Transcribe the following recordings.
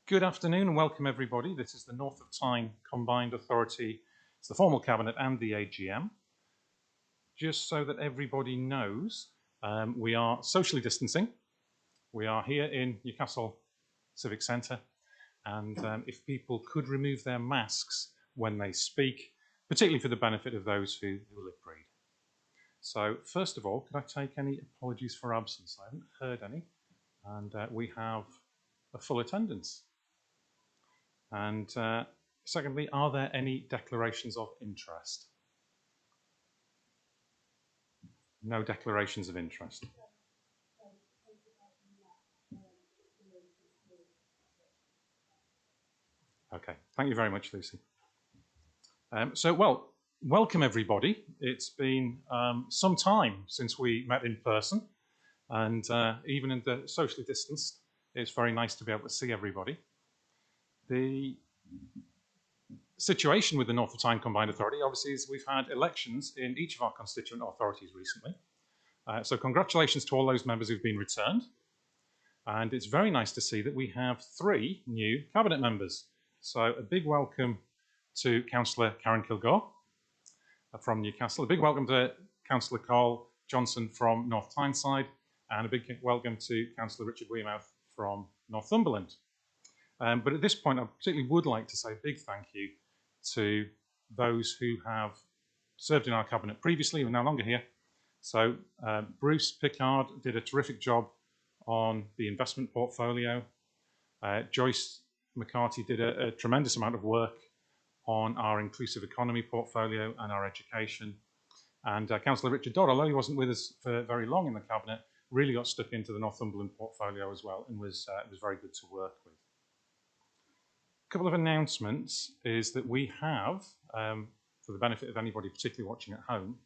Good afternoon and welcome everybody. This is the North of Tyne Combined Authority. It's the formal cabinet and the AGM. Just so that everybody knows, we are socially distancing. We are here in Newcastle Civic Centre, and if people could remove their masks when they speak, particularly for the benefit of those who lip read. So first of all, could I take any apologies for absence? I haven't heard any, and we have a full attendance. And secondly, are there any declarations of interest? No declarations of interest. Okay, thank you very much, Lucy. Welcome everybody. It's been some time since we met in person, and even in the socially distanced, it's very nice to be able to see everybody. The situation with the North of Tyne Combined Authority, obviously, is we've had elections in each of our constituent authorities recently. So congratulations to all those members who've been returned. And it's very nice to see that we have 3 new cabinet members. So a big welcome to Councillor Karen Kilgore from Newcastle, a big welcome to Councillor Carl Johnson from North Tyneside, and a big welcome to Councillor Richard Wearmouth from Northumberland. But at this point, I particularly would like to say a big thank you to those who have served in our cabinet previously, who are no longer here. So Bruce Pickard did a terrific job on the investment portfolio. Joyce McCarthy did a tremendous amount of work on our inclusive economy portfolio and our education. And Councillor Richard Dodd, although he wasn't with us for very long in the cabinet, really got stuck into the Northumberland portfolio as well, and was very good to work with. A couple of announcements is that we have, for the benefit of anybody particularly watching at home,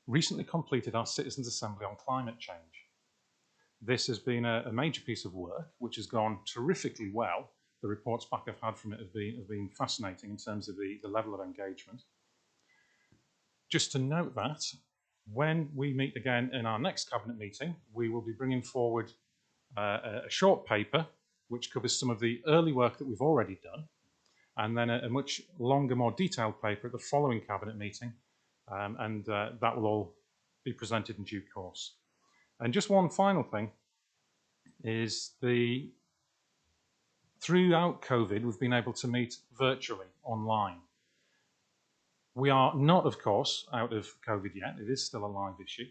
recently completed our Citizens' Assembly on climate change. This has been a major piece of work which has gone terrifically well. The reports back I've had from it have been fascinating in terms of the level of engagement. Just to note that, when we meet again in our next cabinet meeting, we will be bringing forward a short paper which covers some of the early work that we've already done, and then a much longer, more detailed paper at the following cabinet meeting, and that will all be presented in due course. And just one final thing is throughout COVID, we've been able to meet virtually online. We are not, of course, out of COVID yet. It is still a live issue.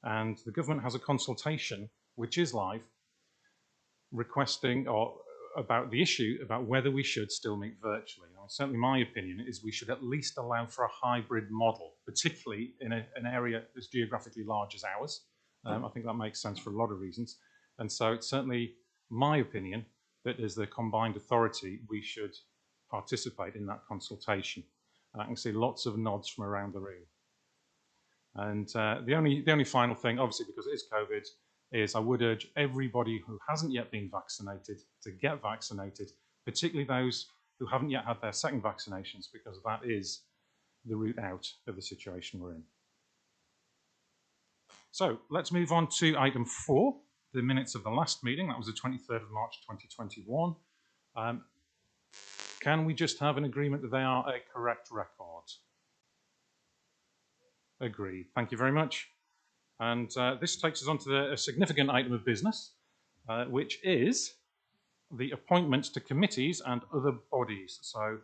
And the government has a consultation, which is live, requesting about the issue about whether we should still meet virtually. Now, certainly my opinion is we should at least allow for a hybrid model, particularly in an area as geographically large as ours. I think that makes sense for a lot of reasons. And so it's certainly my opinion that as the combined authority, we should participate in that consultation. And I can see lots of nods from around the room. And the only final thing, obviously because it is COVID, is I would urge everybody who hasn't yet been vaccinated to get vaccinated, particularly those who haven't yet had their second vaccinations, because that is the route out of the situation we're in. So let's move on to item 4, the minutes of the last meeting. That was the 23rd of March 2021. Can we just have an agreement that they are a correct record? Agreed. Thank you very much. And this takes us on to a significant item of business, which is the appointments to committees and other bodies. So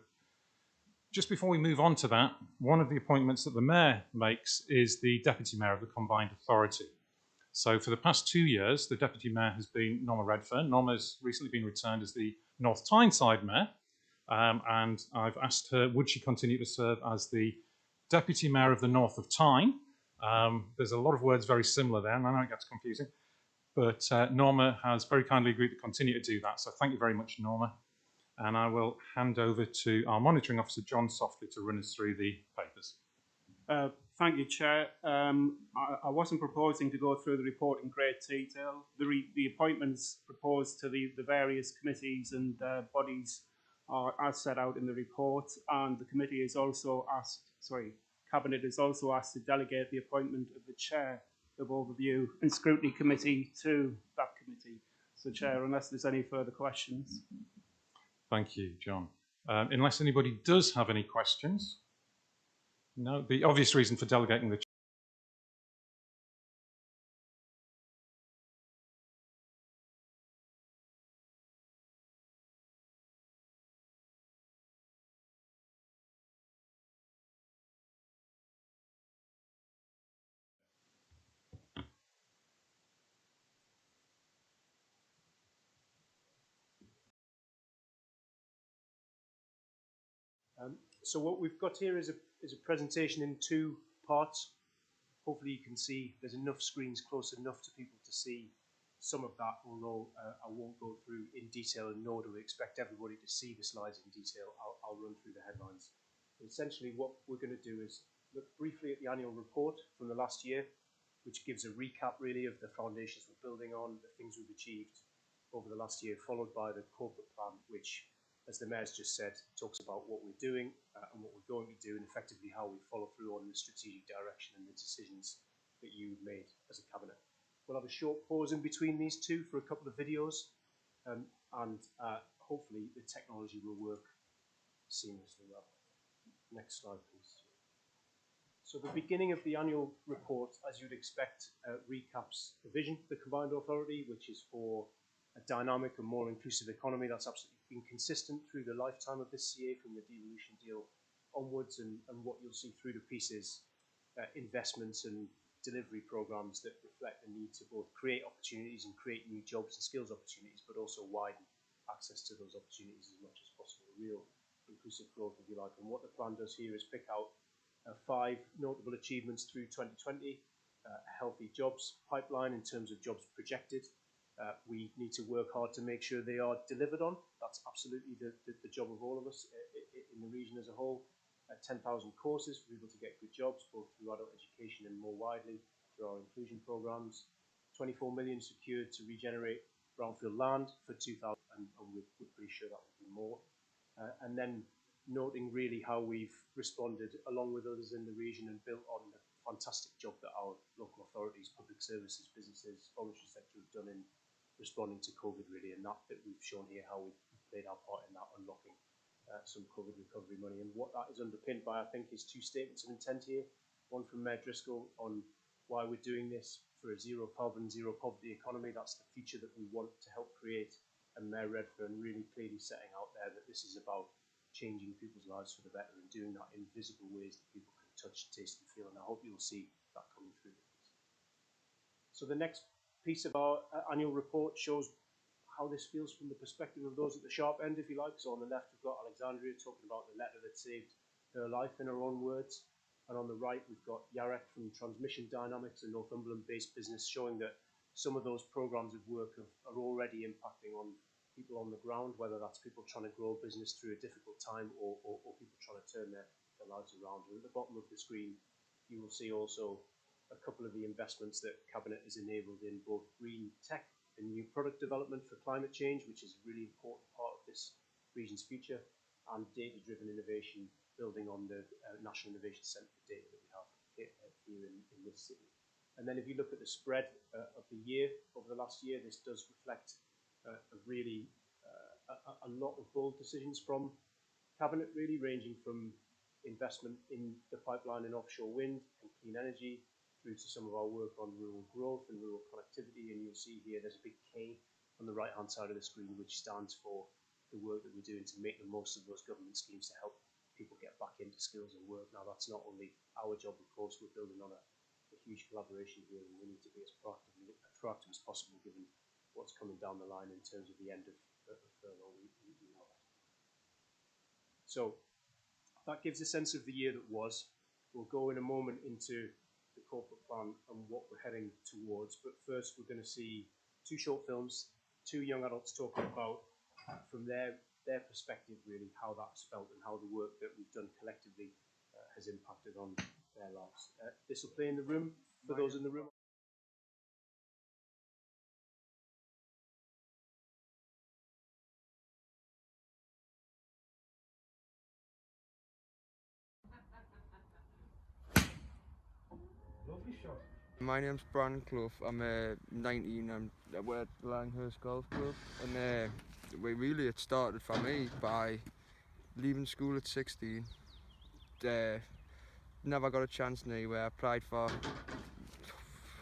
just before we move on to that, one of the appointments that the Mayor makes is the Deputy Mayor of the Combined Authority. So for the past 2 years, the Deputy Mayor has been Norma Redfern. Norma's recently been returned as the North Tyneside Mayor, and I've asked her, would she continue to serve as the Deputy Mayor of the North of Tyne? There's a lot of words very similar there, and I know it gets confusing, but Norma has very kindly agreed to continue to do that, so thank you very much, Norma. And I will hand over to our monitoring officer, John Softly, to run us through the papers. Thank you, Chair. I wasn't proposing to go through the report in great detail. The appointments proposed to the various committees and bodies are as set out in the report, and the committee is also asked, Cabinet is also asked to delegate the appointment of the Chair of Overview and Scrutiny Committee to that committee. So, Chair, unless there's any further questions. Thank you, John. Unless anybody does have any questions. No, the obvious reason for delegating the So what we've got here is a presentation in two parts. Hopefully you can see there's enough screens close enough to people to see some of that, although I won't go through in detail, and nor do we expect everybody to see the slides in detail. I'll run through the headlines. But essentially what we're going to do is look briefly at the annual report from the last year, which gives a recap really of the foundations we're building on, the things we've achieved over the last year, followed by the corporate plan, which, as the Mayor's just said, talks about what we're doing and what we're going to do, and effectively how we follow through on the strategic direction and the decisions that you've made as a cabinet. We'll have a short pause in between these two for a couple of videos, and hopefully the technology will work seamlessly well. Next slide, please. So the beginning of the annual report, as you'd expect, recaps the vision for the Combined Authority, which is for a dynamic and more inclusive economy. That's absolutely been consistent through the lifetime of this CA, from the devolution deal onwards, and what you'll see through the pieces, investments and delivery programs that reflect the need to both create opportunities and create new jobs and skills opportunities, but also widen access to those opportunities as much as possible. Real inclusive growth, if you like. And what the plan does here is pick out 5 notable achievements through 2020, a healthy jobs pipeline in terms of jobs projected. We need to work hard to make sure they are delivered on. That's absolutely the job of all of us in the region as a whole. 10,000 courses for people to get good jobs, both through adult education and more widely through our inclusion programs. 24 million secured to regenerate brownfield land for 2000, and we're pretty sure that will be more. And then noting really how we've responded along with others in the region and built on the fantastic job that our local authorities, public services, businesses, voluntary sector have done in responding to COVID really, and that we've shown here how we've played our part in that, unlocking some COVID recovery money. And what that is underpinned by, I think, is 2 statements of intent here. One from Mayor Driscoll on why we're doing this for a zero carbon, zero poverty economy. That's the future that we want to help create. And Mayor Redfern really clearly setting out there that this is about changing people's lives for the better and doing that in visible ways that people can touch, taste and feel. And I hope you'll see that coming through. So the next piece of our annual report shows how this feels from the perspective of those at the sharp end, if you like. So on the left, we've got Alexandria talking about the letter that saved her life, in her own words. And on the right, we've got Yarek from Transmission Dynamics, a Northumberland-based business, showing that some of those programs of work are already impacting on people on the ground, whether that's people trying to grow a business through a difficult time or people trying to turn their lives around. And at the bottom of the screen, you will see also a couple of the investments that Cabinet has enabled in both green tech and new product development for climate change, which is a really important part of this region's future, and data-driven innovation, building on the National Innovation Centre for Data that we have here in this city. And then if you look at the spread of the year, over the last year, this does reflect a lot of bold decisions from Cabinet, really, ranging from investment in the pipeline in offshore wind and clean energy, through to some of our work on rural growth and rural connectivity. And you'll see here there's a big K on the right-hand side of the screen, which stands for the work that we're doing to make the most of those government schemes to help people get back into skills and work. Now, that's not only our job, of course. We're building on a huge collaboration here, and we need to be as proactive as possible, given what's coming down the line in terms of the end of furlough. We know that. So that gives a sense of the year that was. We'll go in a moment into the corporate plan and what we're heading towards. But first, we're going to see 2 short films, 2 young adults talking about, from their perspective, really, how that's felt and how the work that we've done collectively has impacted on their lives. This will play in the room for those in the room. Lovely shot. My name's Brandon Clough. I'm 19 and I work at Langhurst Golf Club, and it started for me by leaving school at 16. Never got a chance anywhere. I applied for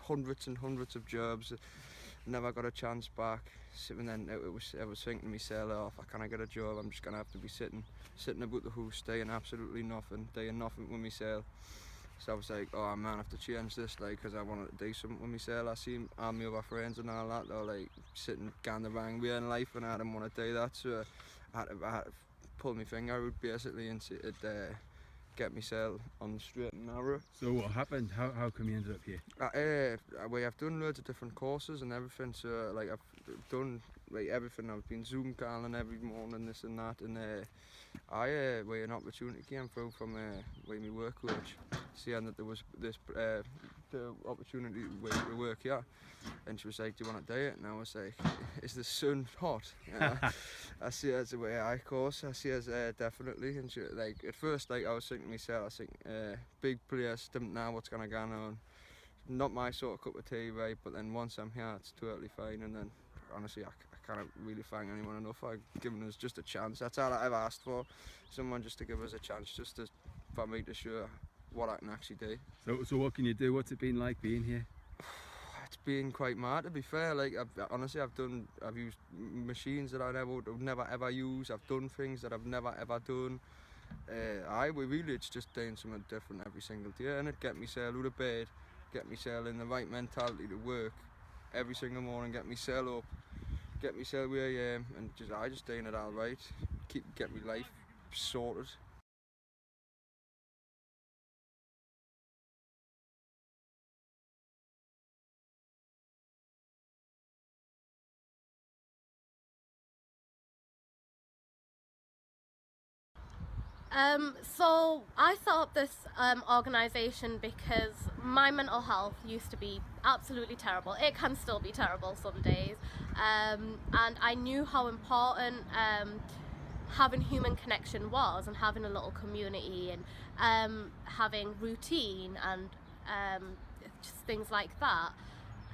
hundreds and hundreds of jobs. Never got a chance back. And then I was thinking to myself, oh, if I can't get a job, I'm just gonna have to be sitting about the house, doing absolutely nothing, doing nothing with myself. So I was like, oh man, I have to change this, like, because I wanted to do something with myself. I seen all my other friends and all that, they're like sitting going the wrong way in life, and I didn't want to do that. So I had to pull my finger out basically and get myself on the straight and narrow. So what happened? How come you ended up here? I've done loads of different courses and everything. So like I've done like everything. I've been Zoom calling every morning, this and that, and where an opportunity came through from where my work coach, saying that there was this the opportunity to work here, and she was like, "Do you want to do it?" And I was like, "Is the sun hot?" I see it as a way of course. I see it as definitely. And she, like at first, like I was thinking to myself, big place, didn't know what's gonna go on. Not my sort of cup of tea, right? But then once I'm here, it's totally fine. And then honestly, I can't really thank anyone enough for giving us just a chance. That's all I ever asked for. Someone just to give us a chance, for me to show what I can actually do. So what can you do? What's it been like being here? It's been quite mad, to be fair. Like I've used machines that I would never ever use. I've done things that I've never ever done. It's just doing something different every single day, and it get myself out of bed, get myself in the right mentality to work every single morning, get myself up, get myself where I am, and just doing it all right, get my life sorted. So I set up this organisation because my mental health used to be absolutely terrible. It can still be terrible some days, and I knew how important having human connection was, and having a little community, and having routine, and just things like that.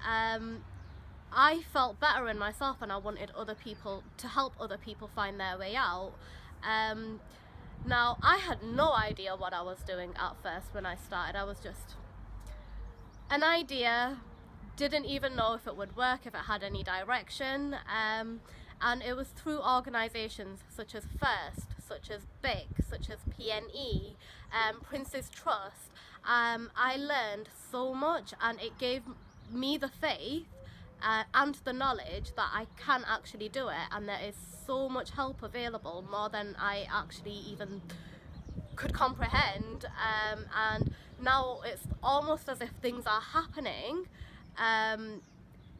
I felt better in myself, and I wanted other people to help other people find their way out. Now, I had no idea what I was doing at first when I started. I was just an idea, didn't even know if it would work, if it had any direction, and it was through organisations such as FIRST, such as BIC, such as PNE, Prince's Trust. I learned so much, and it gave me the faith and the knowledge that I can actually do it, and there is so much help available, more than I actually even could comprehend, and now it's almost as if things are happening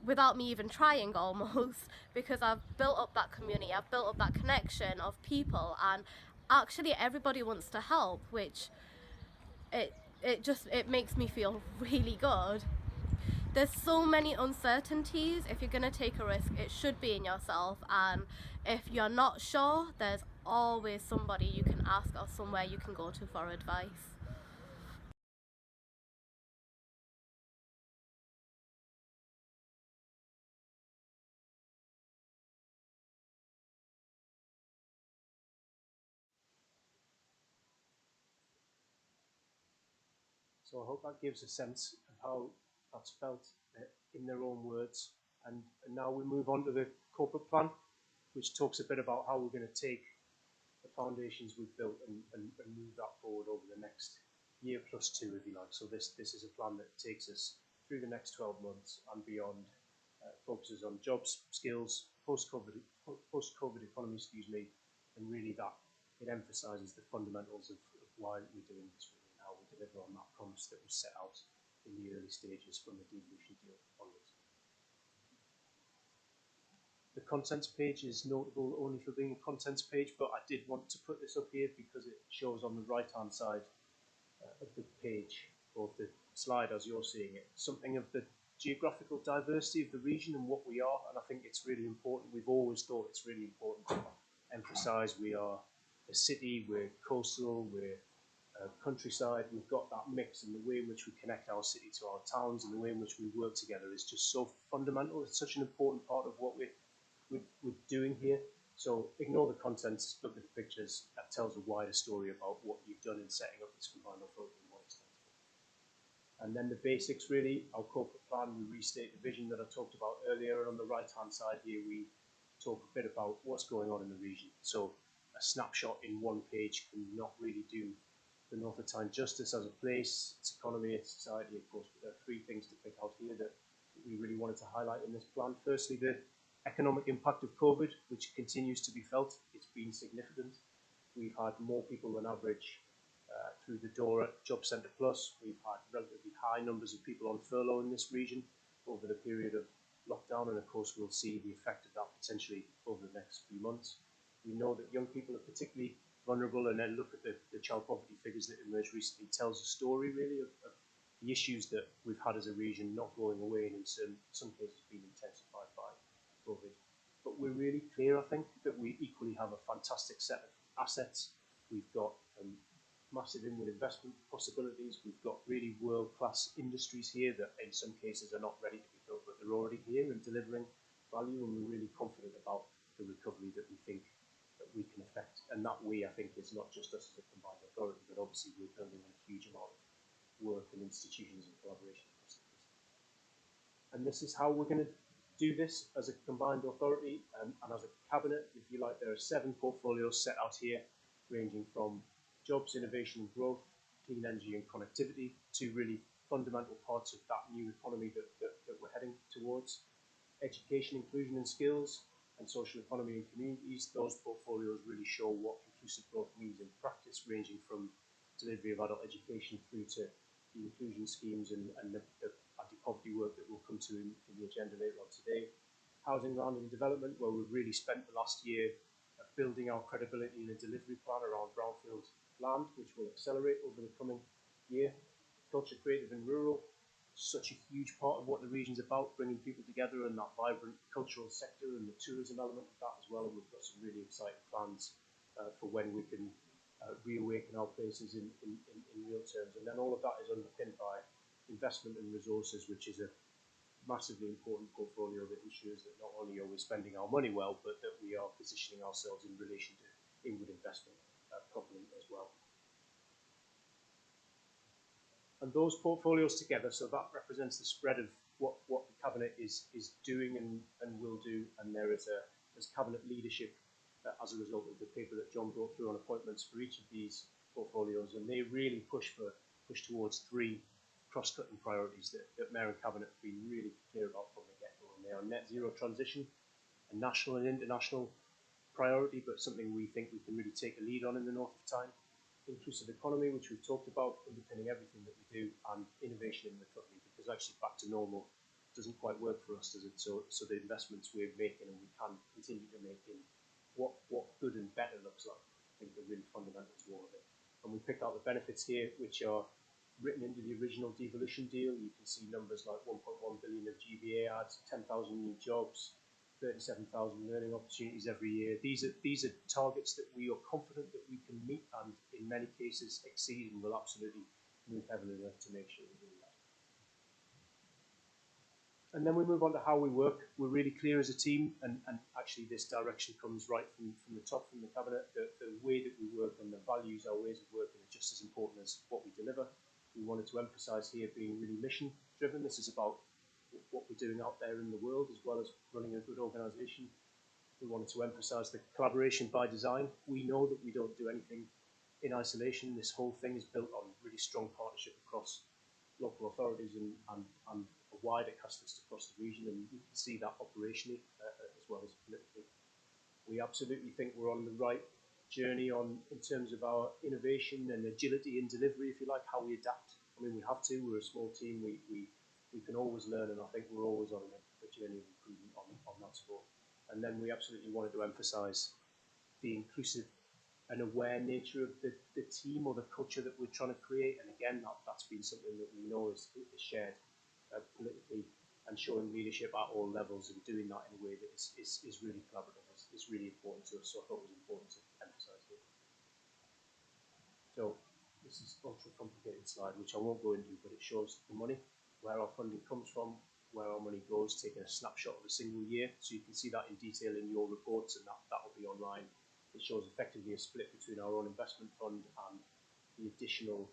without me even trying, almost, because I've built up that community, I've built up that connection of people, and actually everybody wants to help, which it makes me feel really good. There's so many uncertainties. If you're going to take a risk, it should be in yourself, and if you're not sure, there's always somebody you can ask or somewhere you can go to for advice. So I hope that gives a sense of how that's felt in their own words. And now we move on to the corporate plan, which talks a bit about how we're going to take the foundations we've built and move that forward over the next year plus two, if you like. So this is a plan that takes us through the next 12 months and beyond, focuses on jobs, skills, post-COVID economy, and really that it emphasises the fundamentals of why we're doing this, really, and how we deliver on that promise that was set out in the early stages from the devolution deal onwards. The contents page is notable only for being a contents page, but I did want to put this up here because it shows on the right-hand side of the page, or the slide as you're seeing it, something of the geographical diversity of the region and what we are, and I think it's really important. We've always thought it's really important to emphasise we are a city, we're coastal, we're countryside. We've got that mix, and the way in which we connect our city to our towns and the way in which we work together is just so fundamental. It's such an important part of what we're doing here, So ignore the contents, look at the pictures. That tells a wider story about what you've done in setting up this combined authority and what it stands for. And then the basics really, our corporate plan, we restate the vision that I talked about earlier. And on the right-hand side here, we talk a bit about what's going on in the region. So a snapshot in one page can not really do the North of Tyne justice as a place, its economy, its society, of course. But there are three things to pick out here that we really wanted to highlight in this plan. Firstly, the economic impact of COVID, which continues to be felt. It's been significant. We've had more people than average through the door at Job Centre Plus. We've had relatively high numbers of people on furlough in this region over the period of lockdown, and of course we'll see the effect of that potentially over the next few months. We know that young people are particularly vulnerable, and then look at the child poverty figures that emerged recently tells a story really of the issues that we've had as a region not going away and in some cases being intensified by COVID. But we're really clear, I think, that we equally have a fantastic set of assets. We've got massive inward investment possibilities. We've got really world-class industries here that in some cases are not ready to be built, but they're already here and delivering value, and we're really confident about the recovery that we think that we can affect. And that we, I think, is not just us as a combined authority, but obviously we're building a huge amount of work and institutions and collaboration across the place. And this is how we're going to do this as a combined authority and as a cabinet, if you like. There are 7 portfolios set out here, ranging from jobs, innovation and growth, clean energy and connectivity, to really fundamental parts of that new economy that we're heading towards. Education, inclusion and skills, and social economy and communities. Those portfolios really show what inclusive growth means in practice, ranging from delivery of adult education through to the inclusion schemes and the anti-poverty work that we'll come to in the agenda later on today. Housing, land and development, where we've really spent the last year building our credibility in a delivery plan around brownfield land, which will accelerate over the coming year. Culture, creative and rural, such a huge part of what the region's about, bringing people together, and that vibrant cultural sector and the tourism element of that as well. And we've got some really exciting plans for when we can reawaken our places in real terms. And then all of that is underpinned by investment and resources, which is a massively important portfolio that ensures that not only are we spending our money well, but that we are positioning ourselves in relation to inward investment properly as well. And those portfolios together, so that represents the spread of what the Cabinet is doing and will do. And there's Cabinet leadership as a result of the paper that John brought through on appointments for each of these portfolios. And they really push towards 3 cross-cutting priorities that Mayor and Cabinet have been really clear about from the get-go. And they are net zero transition, a national and international priority, but something we think we can really take a lead on in the North of Tyne. Inclusive economy, which we've talked about, underpinning everything that we do, and innovation in recovery, because actually back to normal doesn't quite work for us, does it? So the investments we're making and we can continue to make in what good and better looks like, I think are really fundamental to all of it. And we pick out the benefits here, which are written into the original devolution deal. You can see numbers like 1.1 billion of GBA adds, 10,000 new jobs, 37,000 learning opportunities every year. These are targets that we are confident that we can meet, and in many cases exceed, and will absolutely move heavily enough to make sure we do that. And then we move on to how we work. We're really clear as a team, and actually this direction comes right from the top, from the Cabinet. The way that we work and the values, our ways of working, are just as important as what we deliver. We wanted to emphasise here being really mission driven. This is about what we're doing out there in the world, as well as running a good organisation. We wanted to emphasise the collaboration by design. We know that we don't do anything in isolation. This whole thing is built on really strong partnership across local authorities and a wider cast across the region, and you can see that operationally as well as politically. We absolutely think we're on the right journey in terms of our innovation and agility in delivery, if you like, how we adapt. I mean, we have to. We're a small team. We can always learn, and I think we're always on a journey of improvement on that score. And then we absolutely wanted to emphasise the inclusive and aware nature of the team or the culture that we're trying to create. And again, that's been something that we know is shared politically, and showing leadership at all levels and doing that in a way that is really collaborative is really important to us. So I thought it was important to emphasise here. So this is an ultra complicated slide, which I won't go into, but it shows the money, where our funding comes from, where our money goes, taking a snapshot of a single year. So you can see that in detail in your reports, and that will be online. It shows effectively a split between our own investment fund and the additional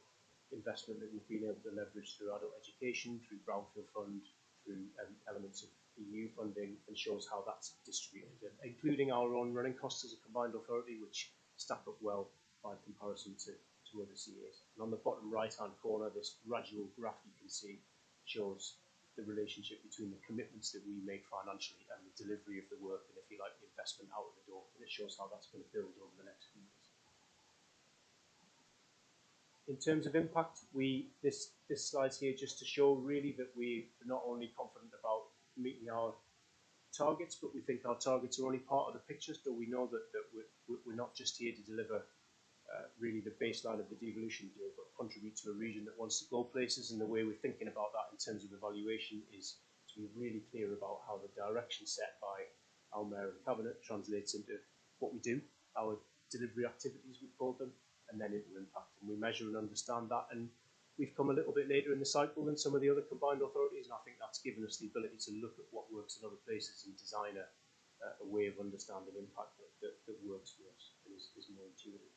investment that we've been able to leverage through adult education, through Brownfield Fund, through elements of EU funding, and shows how that's distributed, including our own running costs as a combined authority, which stack up well by comparison to other CAs. And on the bottom right-hand corner, this gradual graph you can see shows the relationship between the commitments that we make financially and the delivery of the work, and if you like, the investment out of the door. And it shows how that's going to build over the next few years. In terms of impact, this slide's here just to show really that we're not only confident about meeting our targets, but we think our targets are only part of the picture. So we know that we're not just here to deliver really the baseline of the devolution deal, but contribute to a region that wants to go places. And the way we're thinking about that in terms of evaluation is to be really clear about how the direction set by our Mayor and Cabinet translates into what we do, our delivery activities, we call them, and then into impact. And we measure and understand that. And we've come a little bit later in the cycle than some of the other combined authorities, and I think that's given us the ability to look at what works in other places and design a way of understanding impact that works for us and is more intuitive.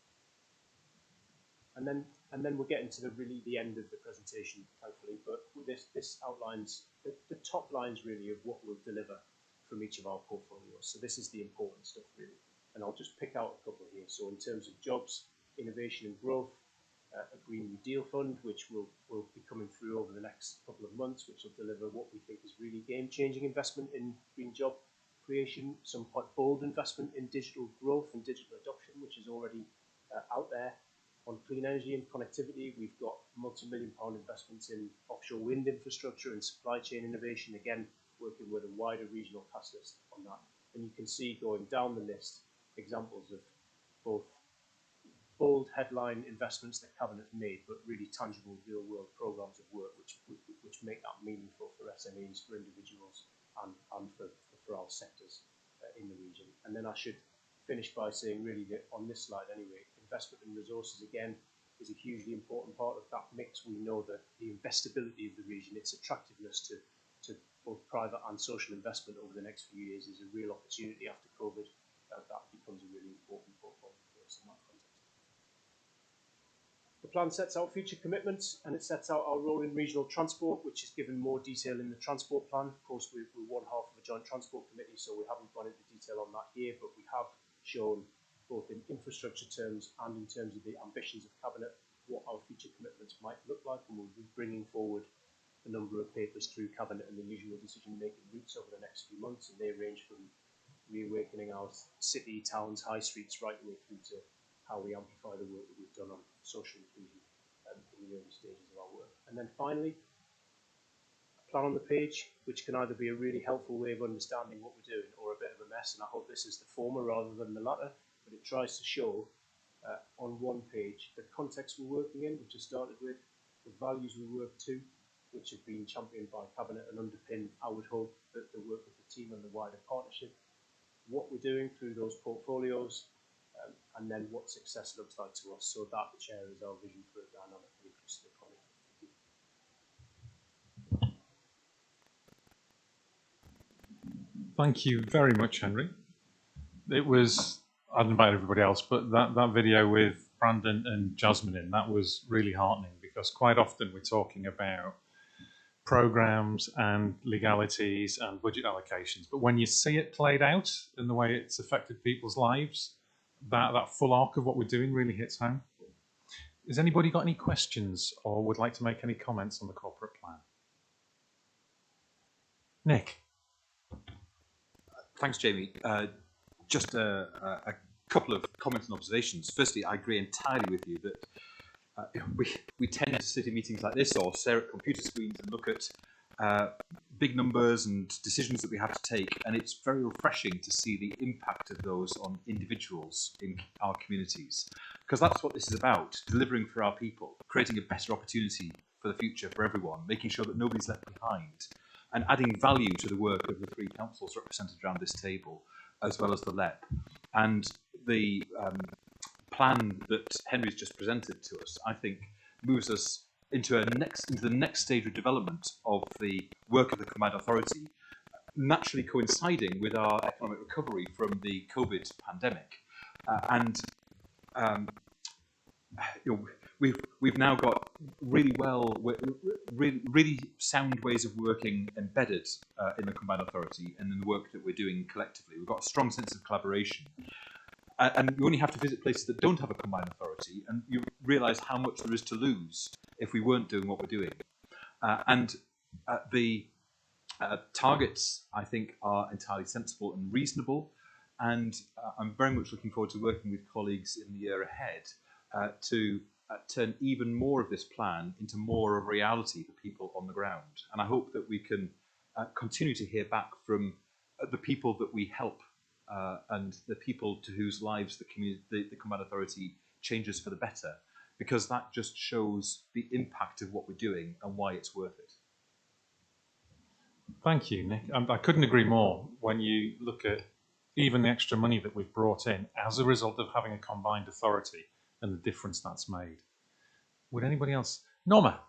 And then we're getting to the end of the presentation, thankfully. But this outlines the top lines really of what we'll deliver from each of our portfolios. So this is the important stuff really. And I'll just pick out a couple here. So in terms of jobs, innovation and growth, a Green New Deal fund, which will be coming through over the next couple of months, which will deliver what we think is really game-changing investment in green job creation, some quite bold investment in digital growth and digital adoption, which is already out there. On clean energy and connectivity, we've got multi-million-pound investments in offshore wind infrastructure and supply chain innovation, again, working with a wider regional task list on that. And you can see going down the list examples of both bold headline investments that Cabinet made, but really tangible real-world programs of work which make that meaningful for SMEs, for individuals, and for our sectors in the region. And then I should finish by saying really that on this slide anyway, investment in resources again is a hugely important part of that mix. We know that the investability of the region, its attractiveness to both private and social investment over the next few years is a real opportunity after COVID. That becomes a really important portfolio for us in that context. The plan sets out future commitments, and it sets out our role in regional transport, which is given more detail in the transport plan. Of course, we're one half of a joint transport committee, so we haven't gone into detail on that here, but we have shown both in infrastructure terms and in terms of the ambitions of Cabinet, what our future commitments might look like, and we'll be bringing forward a number of papers through Cabinet and the usual decision-making routes over the next few months, and they range from reawakening our city, towns, high streets, right the way through to how we amplify the work that we've done on social inclusion in the early stages of our work. And then finally, a plan on the page, which can either be a really helpful way of understanding what we're doing or a bit of a mess, and I hope this is the former rather than the latter. But it tries to show on one page the context we're working in, which I started with, the values we work to, which have been championed by Cabinet and underpin, I would hope, that the work of the team and the wider partnership, what we're doing through those portfolios, and then what success looks like to us. So that, Chair, is our vision for a dynamic and inclusive economy. Thank you very much, Henry. It was, I don't know about everybody else, but that video with Brandon and Jasmine in, that was really heartening, because quite often we're talking about programs and legalities and budget allocations, but when you see it played out in the way it's affected people's lives, that full arc of what we're doing really hits home. Has anybody got any questions or would like to make any comments on the corporate plan? Nick. Thanks, Jamie. Just a couple of comments and observations. Firstly, I agree entirely with you that we tend to sit in meetings like this or stare at computer screens and look at big numbers and decisions that we have to take, and it's very refreshing to see the impact of those on individuals in our communities, because that's what this is about: delivering for our people, creating a better opportunity for the future for everyone, making sure that nobody's left behind, and adding value to the work of the three councils represented around this table, as well as the LEP. And the plan that Henry's just presented to us, I think, moves us into the next stage of development of the work of the Combined Authority, naturally coinciding with our economic recovery from the COVID pandemic. We've now got really sound ways of working embedded in the Combined Authority and in the work that we're doing collectively. We've got a strong sense of collaboration. And you only have to visit places that don't have a Combined Authority, and you realise how much there is to lose if we weren't doing what we're doing. The targets, I think, are entirely sensible and reasonable, and I'm very much looking forward to working with colleagues in the year ahead to turn even more of this plan into more of a reality for people on the ground. And I hope that we can continue to hear back from the people that we help and the people to whose lives the Combined Authority changes for the better, because that just shows the impact of what we're doing and why it's worth it. Thank you, Nick. I couldn't agree more when you look at even the extra money that we've brought in as a result of having a combined authority and the difference that's made. Would anybody else? Norma.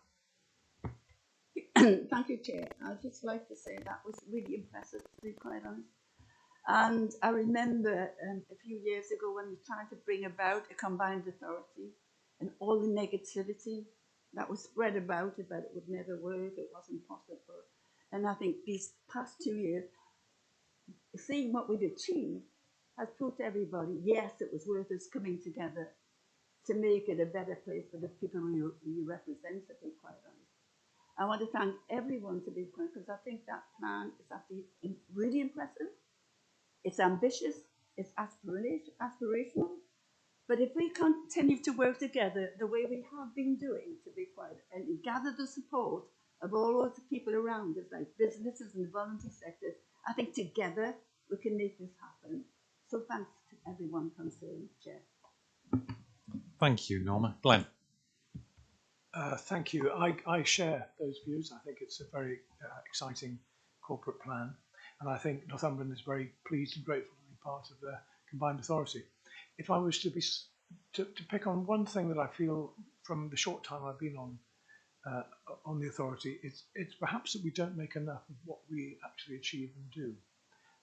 Thank you, Chair. I'd just like to say that was really impressive, to be quite honest. And I remember a few years ago when we tried to bring about a combined authority and all the negativity that was spread about it, that it would never work, it wasn't possible. And I think these past 2 years, seeing what we've achieved has proved to everybody, yes, it was worth us coming together to make it a better place for the people you represent, to be quite honest. I want to thank everyone, to be quite, because I think that plan is actually really impressive. It's ambitious, it's aspirational, but if we continue to work together the way we have been doing, to be quite, and gather the support of all those people around us, like businesses and the voluntary sector, I think together we can make this happen. So thanks to everyone concerned, Chair. Thank you, Norma. Glenn. Thank you. I share those views. I think it's a very exciting corporate plan, and I think Northumberland is very pleased and grateful to be part of the combined authority. If I was to pick on one thing that I feel from the short time I've been on the authority, it's perhaps that we don't make enough of what we actually achieve and do.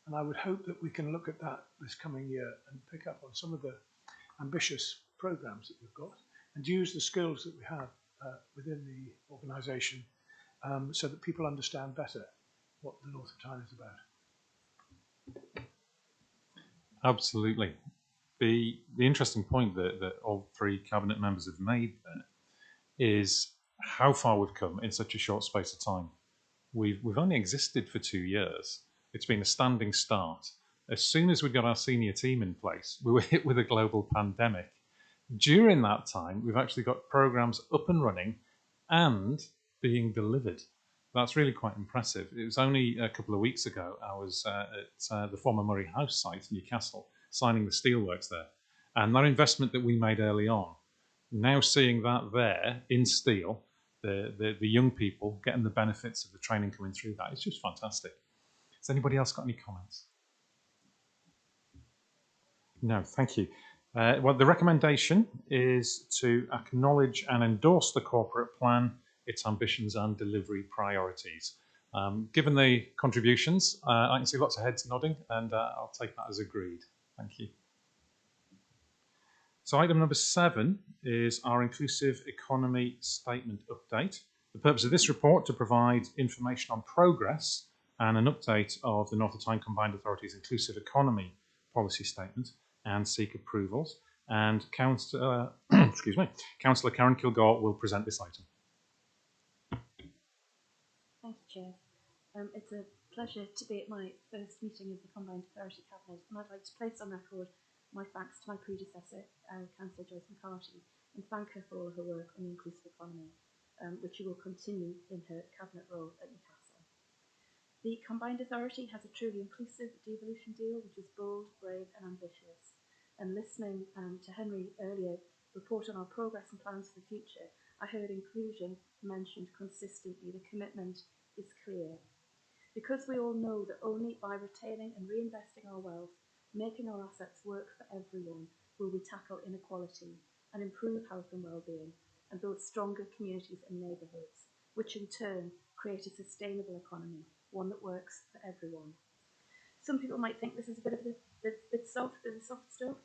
And I would hope that we can look at that this coming year and pick up on some of the ambitious programs that we've got and use the skills that we have within the organisation so that people understand better what the North of Tyne is about. Absolutely. The interesting point that all three cabinet members have made there is how far we've come in such a short space of time. We've only existed for 2 years. It's been a standing start. As soon as we got our senior team in place, we were hit with a global pandemic. During that time, we've actually got programs up and running and being delivered. That's really quite impressive. It was only a couple of weeks ago I was at the former Murray House site in Newcastle, signing the steelworks there. And that investment that we made early on, now seeing that there in steel, the young people getting the benefits of the training coming through that, it's just fantastic. Has anybody else got any comments? No, thank you. Well, the recommendation is to acknowledge and endorse the corporate plan, its ambitions and delivery priorities. Given the contributions, I can see lots of heads nodding, and I'll take that as agreed. Thank you. So item number 7 is our Inclusive Economy Statement Update. The purpose of this report to provide information on progress and an update of the North of Tyne Combined Authority's Inclusive Economy Policy Statement and seek approvals. And Councillor Karen Kilgore will present this item. Thank you, Chair. It's a pleasure to be at my first meeting of the Combined Authority Cabinet, and I'd like to place on record my thanks to my predecessor, Councillor Joyce McCarthy, and thank her for all her work on the inclusive economy, which she will continue in her Cabinet role at Newcastle. The Combined Authority has a truly inclusive devolution deal, which is bold, brave and ambitious. And listening to Henry earlier report on our progress and plans for the future, I heard inclusion mentioned consistently. The commitment is clear. Because we all know that only by retaining and reinvesting our wealth, making our assets work for everyone, will we tackle inequality and improve health and well-being and build stronger communities and neighbourhoods, which in turn create a sustainable economy, one that works for everyone. Some people might think this is a bit soft stuff,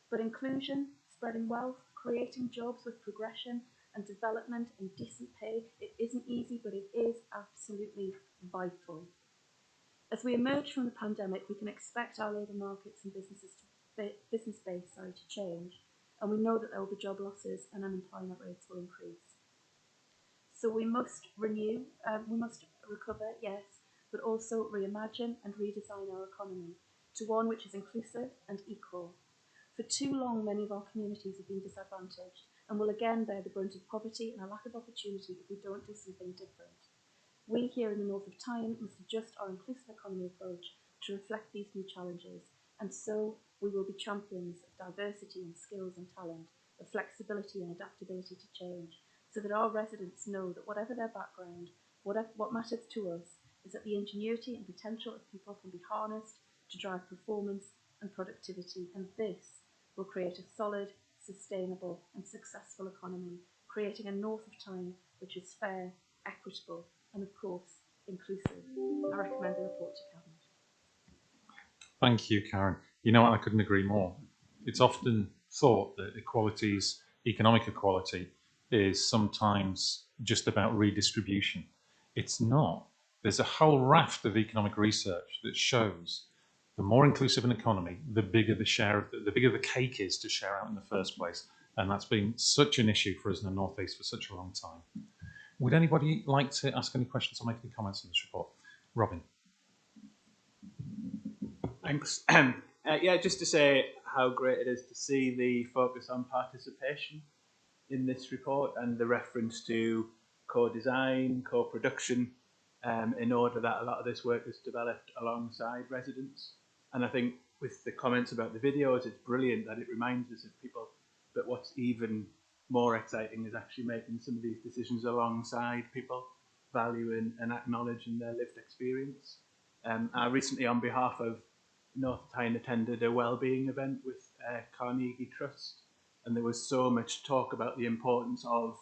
but inclusion, spreading wealth, creating jobs with progression and development and decent pay, it isn't easy, but it is absolutely vital. As we emerge from the pandemic, we can expect our labour markets and business base to change, and we know that there will be job losses and unemployment rates will increase. So we must renew, we must recover, yes, but also reimagine and redesign our economy to one which is inclusive and equal. For too long, many of our communities have been disadvantaged and will again bear the brunt of poverty and a lack of opportunity if we don't do something different. We here in the north of Tyne must adjust our inclusive economy approach to reflect these new challenges, and so we will be champions of diversity and skills and talent, of flexibility and adaptability to change, so that our residents know that whatever their background, what matters to us is that the ingenuity and potential of people can be harnessed to drive performance and productivity, and this will create a solid, sustainable and successful economy, creating a north of Tyne which is fair, equitable and of course inclusive. I recommend the report to Cabinet. Thank you, Karen. You know what, I couldn't agree more. It's often thought that economic equality, is sometimes just about redistribution. It's not. There's a whole raft of economic research that shows the more inclusive an economy, the bigger the bigger the cake is to share out in the first place. And that's been such an issue for us in the North East for such a long time. Would anybody like to ask any questions or make any comments on this report? Robin. Thanks. Yeah, just to say how great it is to see the focus on participation in this report and the reference to co-design, co-production, in order that a lot of this work is developed alongside residents. And I think with the comments about the videos, it's brilliant that it reminds us of people that what's even more exciting is actually making some of these decisions alongside people, valuing and acknowledging their lived experience. I recently, on behalf of North Tyne, attended a wellbeing event with Carnegie Trust, and there was so much talk about the importance of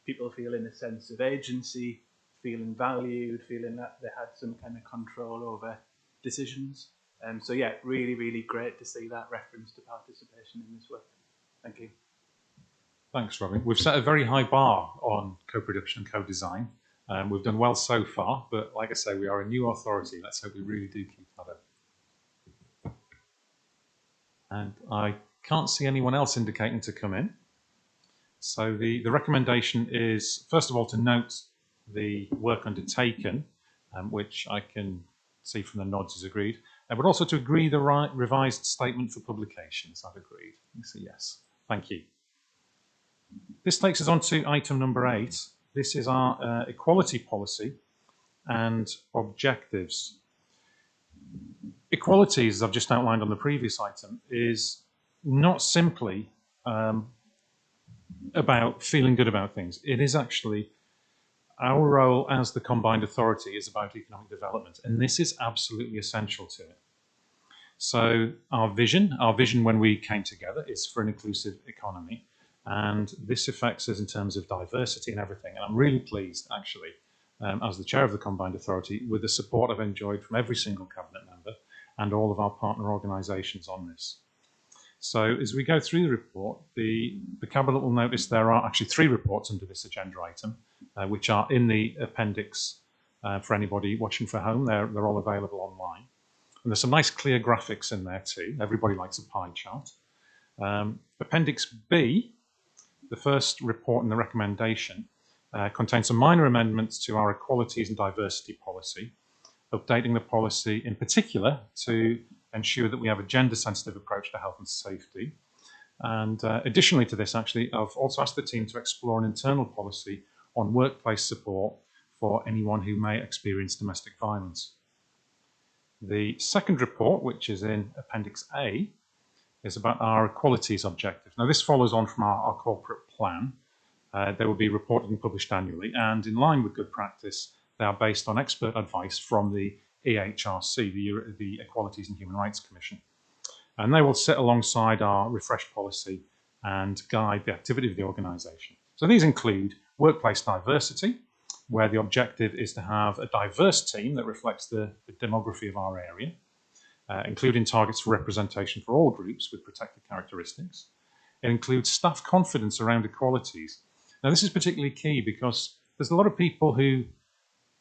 people feeling a sense of agency, feeling valued, feeling that they had some kind of control over decisions. So yeah, really, really great to see that reference to participation in this work. Thank you. Thanks, Robin. We've set a very high bar on co-production and co-design. We've done well so far, but like I say, we are a new authority. Let's hope we really do keep that up. And I can't see anyone else indicating to come in. So the recommendation is, first of all, to note the work undertaken, which I can see from the nods is agreed, but also to agree the revised statement for publications. I've agreed. You see, yes. Thank you. This takes us on to item number 8. This is our equality policy and objectives. Equality, as I've just outlined on the previous item, is not simply about feeling good about things. It is actually our role as the combined authority is about economic development, and this is absolutely essential to it. So our vision when we came together is for an inclusive economy, and this affects us in terms of diversity and everything. And I'm really pleased, actually, as the chair of the combined authority, with the support I've enjoyed from every single cabinet member and all of our partner organisations on this. So as we go through the report, the cabinet will notice there are actually 3 reports under this agenda item, which are in the appendix for anybody watching from home. They're all available online. And there's some nice clear graphics in there too. Everybody likes a pie chart. Appendix B, the first report and the recommendation, contains some minor amendments to our equalities and diversity policy, updating the policy in particular to ensure that we have a gender-sensitive approach to health and safety. And additionally to this, actually, I've also asked the team to explore an internal policy on workplace support for anyone who may experience domestic violence. The second report, which is in Appendix A, is about our equalities objective. Now, this follows on from our corporate plan. They will be reported and published annually, and in line with good practice, they are based on expert advice from the EHRC, the Equalities and Human Rights Commission. And they will sit alongside our refresh policy and guide the activity of the organisation. So these include workplace diversity, where the objective is to have a diverse team that reflects the demography of our area, including targets for representation for all groups with protected characteristics. It includes staff confidence around equalities. Now, this is particularly key because there's a lot of people who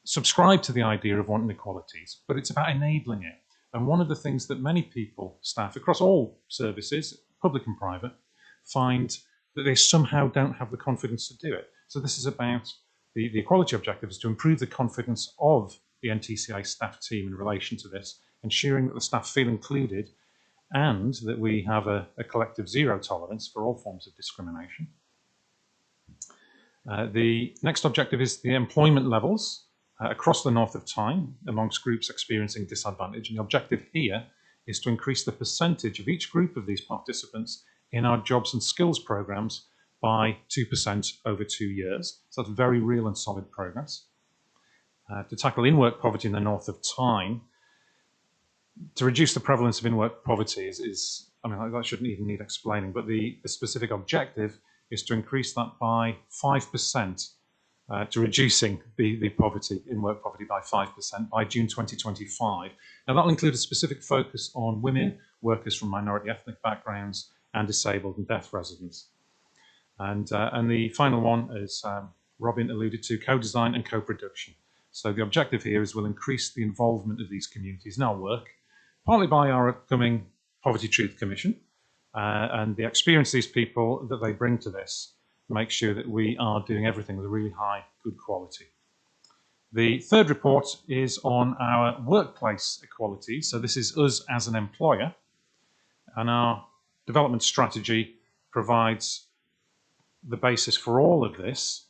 subscribe to the idea of wanting equalities, but it's about enabling it. And one of the things that many people, staff across all services, public and private, find that they somehow don't have the confidence to do it. So this is about the equality objective is to improve the confidence of the NTCA staff team in relation to this, ensuring that the staff feel included and that we have a collective zero tolerance for all forms of discrimination. The next objective is the employment levels across the north of Tyne amongst groups experiencing disadvantage. And the objective here is to increase the percentage of each group of these participants in our jobs and skills programs by 2% over 2 years. So that's very real and solid progress. To tackle in-work poverty in the north of Tyne, to reduce the prevalence of in-work poverty is, I mean, that shouldn't even need explaining, but the specific objective is to increase that by 5%, to reducing the poverty, in-work poverty by 5% by June 2025. Now that'll include a specific focus on women, workers from minority ethnic backgrounds, and disabled and deaf residents. And the final one, as Robin alluded to, co-design and co-production. So the objective here is we'll increase the involvement of these communities in our work, partly by our upcoming Poverty Truth Commission, and the experience these people that they bring to this make sure that we are doing everything with a really high, good quality. The third report is on our workplace equality. So this is us as an employer, and our development strategy provides the basis for all of this.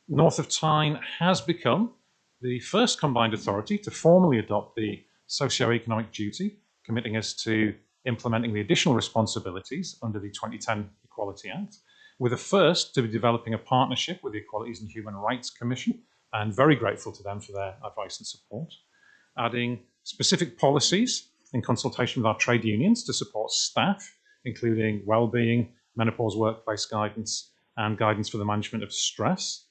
North of Tyne has become the first combined authority to formally adopt the socio-economic duty, committing us to implementing the additional responsibilities under the 2010 Equality Act. We're the first to be developing a partnership with the Equalities and Human Rights Commission, and very grateful to them for their advice and support. Adding specific policies in consultation with our trade unions to support staff, including well-being, menopause workplace guidance, and guidance for the management of stress.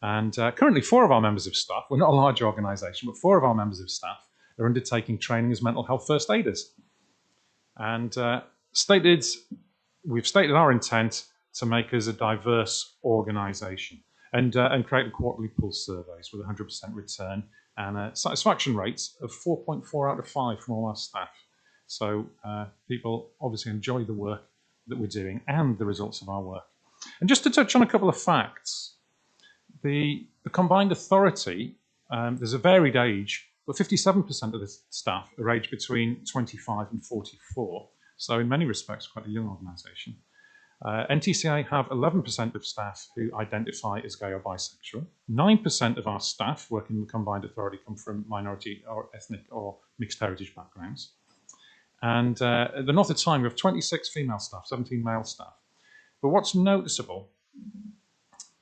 And currently 4 of our members of staff, we're not a large organisation, but 4 of our members of staff are undertaking training as mental health first aiders. And we've stated our intent to make us a diverse organisation and create quarterly pulse surveys with 100% return and satisfaction rates of 4.4 out of 5 from all our staff. So people obviously enjoy the work that we're doing and the results of our work. And just to touch on a couple of facts, the combined authority, there's a varied age, but 57% of the staff are aged between 25 and 44. So in many respects, quite a young organisation. NTCA have 11% of staff who identify as gay or bisexual. 9% of our staff working in the combined authority come from minority or ethnic or mixed heritage backgrounds. And at the north of Tyne, we have 26 female staff, 17 male staff. But what's noticeable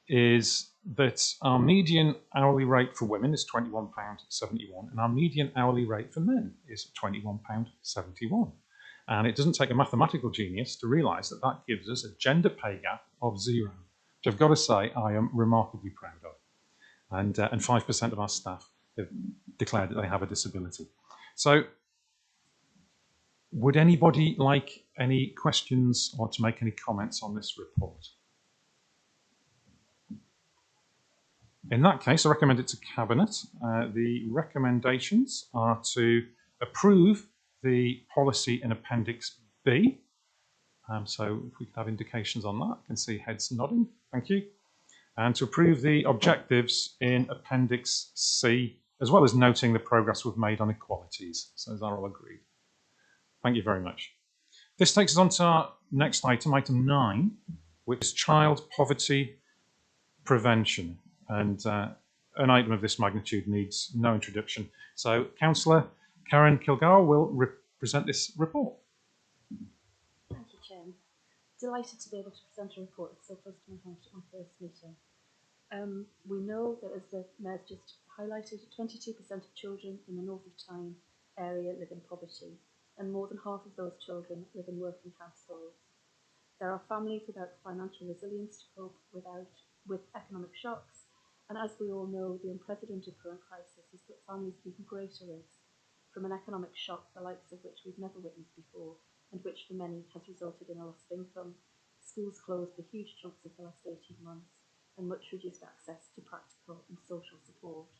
is that our median hourly rate for women is £21.71, and our median hourly rate for men is £21.71. And it doesn't take a mathematical genius to realise that that gives us a gender pay gap of 0, which I've got to say I am remarkably proud of. And 5% of our staff have declared that they have a disability. So would anybody like any questions or to make any comments on this report? In that case, I recommend it to Cabinet. The recommendations are to approve the policy in Appendix B. So if we could have indications on that, I can see heads nodding. Thank you. And to approve the objectives in Appendix C, as well as noting the progress we've made on equalities. So is that all agreed? Thank you very much. This takes us on to our next item, item 9, which is child poverty prevention. And an item of this magnitude needs no introduction. So Councillor Karen Kilgour will present this report. Thank you, Chair. Delighted to be able to present a report that's so close to my heart at my first meeting. We know that, as the Mayor's just highlighted, 22% of children in the north of Tyne area live in poverty, and more than half of those children live in working households. There are families without financial resilience to cope without with economic shocks, and as we all know, the unprecedented current crisis has put families at even greater risk from an economic shock the likes of which we've never witnessed before, and which for many has resulted in a loss of income, schools closed for huge chunks of the last 18 months, and much reduced access to practical and social support.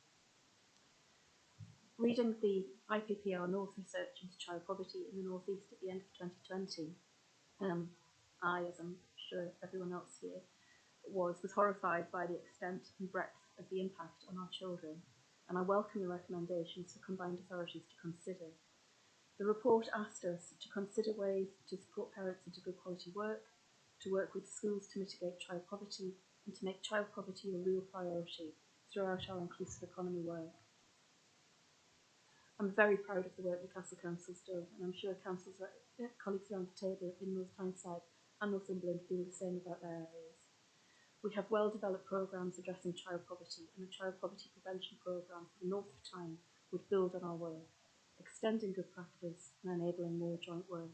Reading the IPPR North research into child poverty in the North East at the end of 2020, I, as I'm sure everyone else here, was horrified by the extent and breadth of the impact on our children, and I welcome the recommendations for combined authorities to consider. The report asked us to consider ways to support parents into good quality work, to work with schools to mitigate child poverty, and to make child poverty a real priority throughout our inclusive economy work. I'm very proud of the work the Castle Council's done, and I'm sure colleagues around the table in North Tyneside and Northumberland feel the same about their areas. We have well-developed programmes addressing child poverty, and a child poverty prevention programme for the North of Tyne would build on our work, extending good practice and enabling more joint work.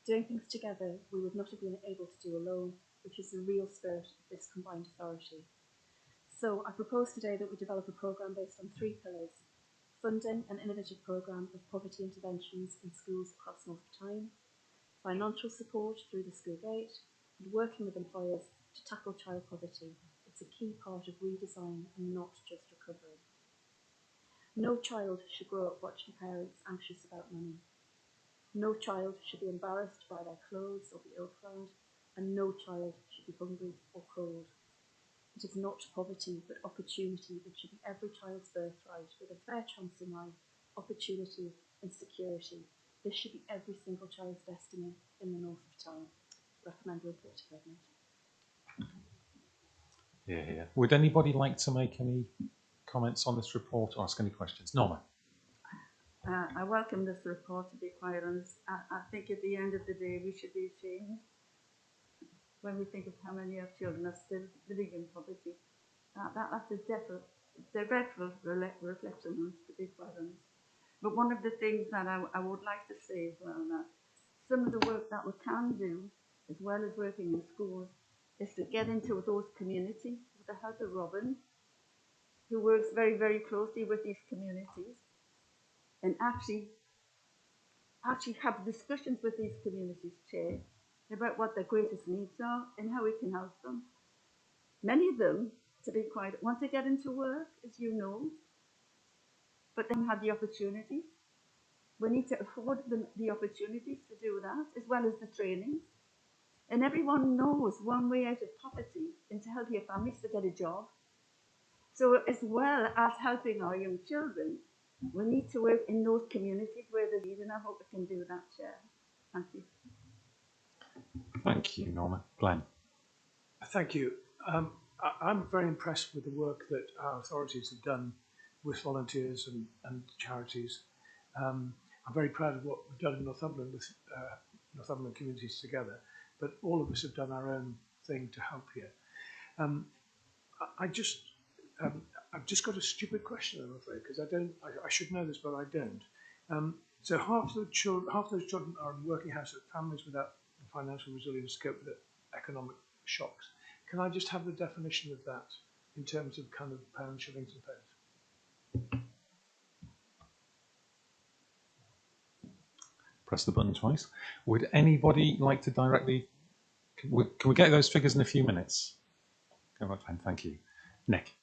Doing things together we would not have been able to do alone, which is the real spirit of this combined authority. So I propose today that we develop a programme based on 3 pillars: funding an innovative programme of poverty interventions in schools across North Tyne, financial support through the school gate, and working with employers to tackle child poverty. It's a key part of redesign and not just recovery. No child should grow up watching parents anxious about money. No child should be embarrassed by their clothes or be ill-clad, and no child should be hungry or cold. It is not poverty, but opportunity that should be every child's birthright, with a fair chance in life, opportunity and security. This should be every single child's destiny in the North of Tyne. Recommend report to Cabinet. Yeah. Would anybody like to make any comments on this report or ask any questions? Norma. I welcome this report, to be quite honest. I think at the end of the day we should be ashamed when we think of how many of our children are still living in poverty. That's a dreadful reflection on us, to be quite honest. But one of the things that I would like to say as well, that some of the work that we can do, as well as working in schools, is to get into those communities with the help of Robin, who works very, very closely with these communities, and actually have discussions with these communities, Chair, about what their greatest needs are and how we can help them. Many of them, to be quite, want to get into work, as you know, but then have the opportunity. We need to afford them the opportunities to do that, as well as the training. And everyone knows one way out of poverty is to help your families to get a job. So as well as helping our young children, we need to work in those communities where they need, and I hope we can do that, Chair. Thank you. Thank you, Norma. Glenn. Thank you. I'm very impressed with the work that our authorities have done with volunteers and charities. I'm very proud of what we've done in Northumberland with Northumberland Communities Together, but all of us have done our own thing to help here. I've just got a stupid question, I'm afraid, because I should know this, but I don't. So half those children are in working household families without the financial resilience scope with economic shocks. Can I just have the definition of that in terms of kind of pounds, shillings and pence? Press the button twice. Would anybody like to directly... Can we get those figures in a few minutes? All right, fine, thank you. Nick.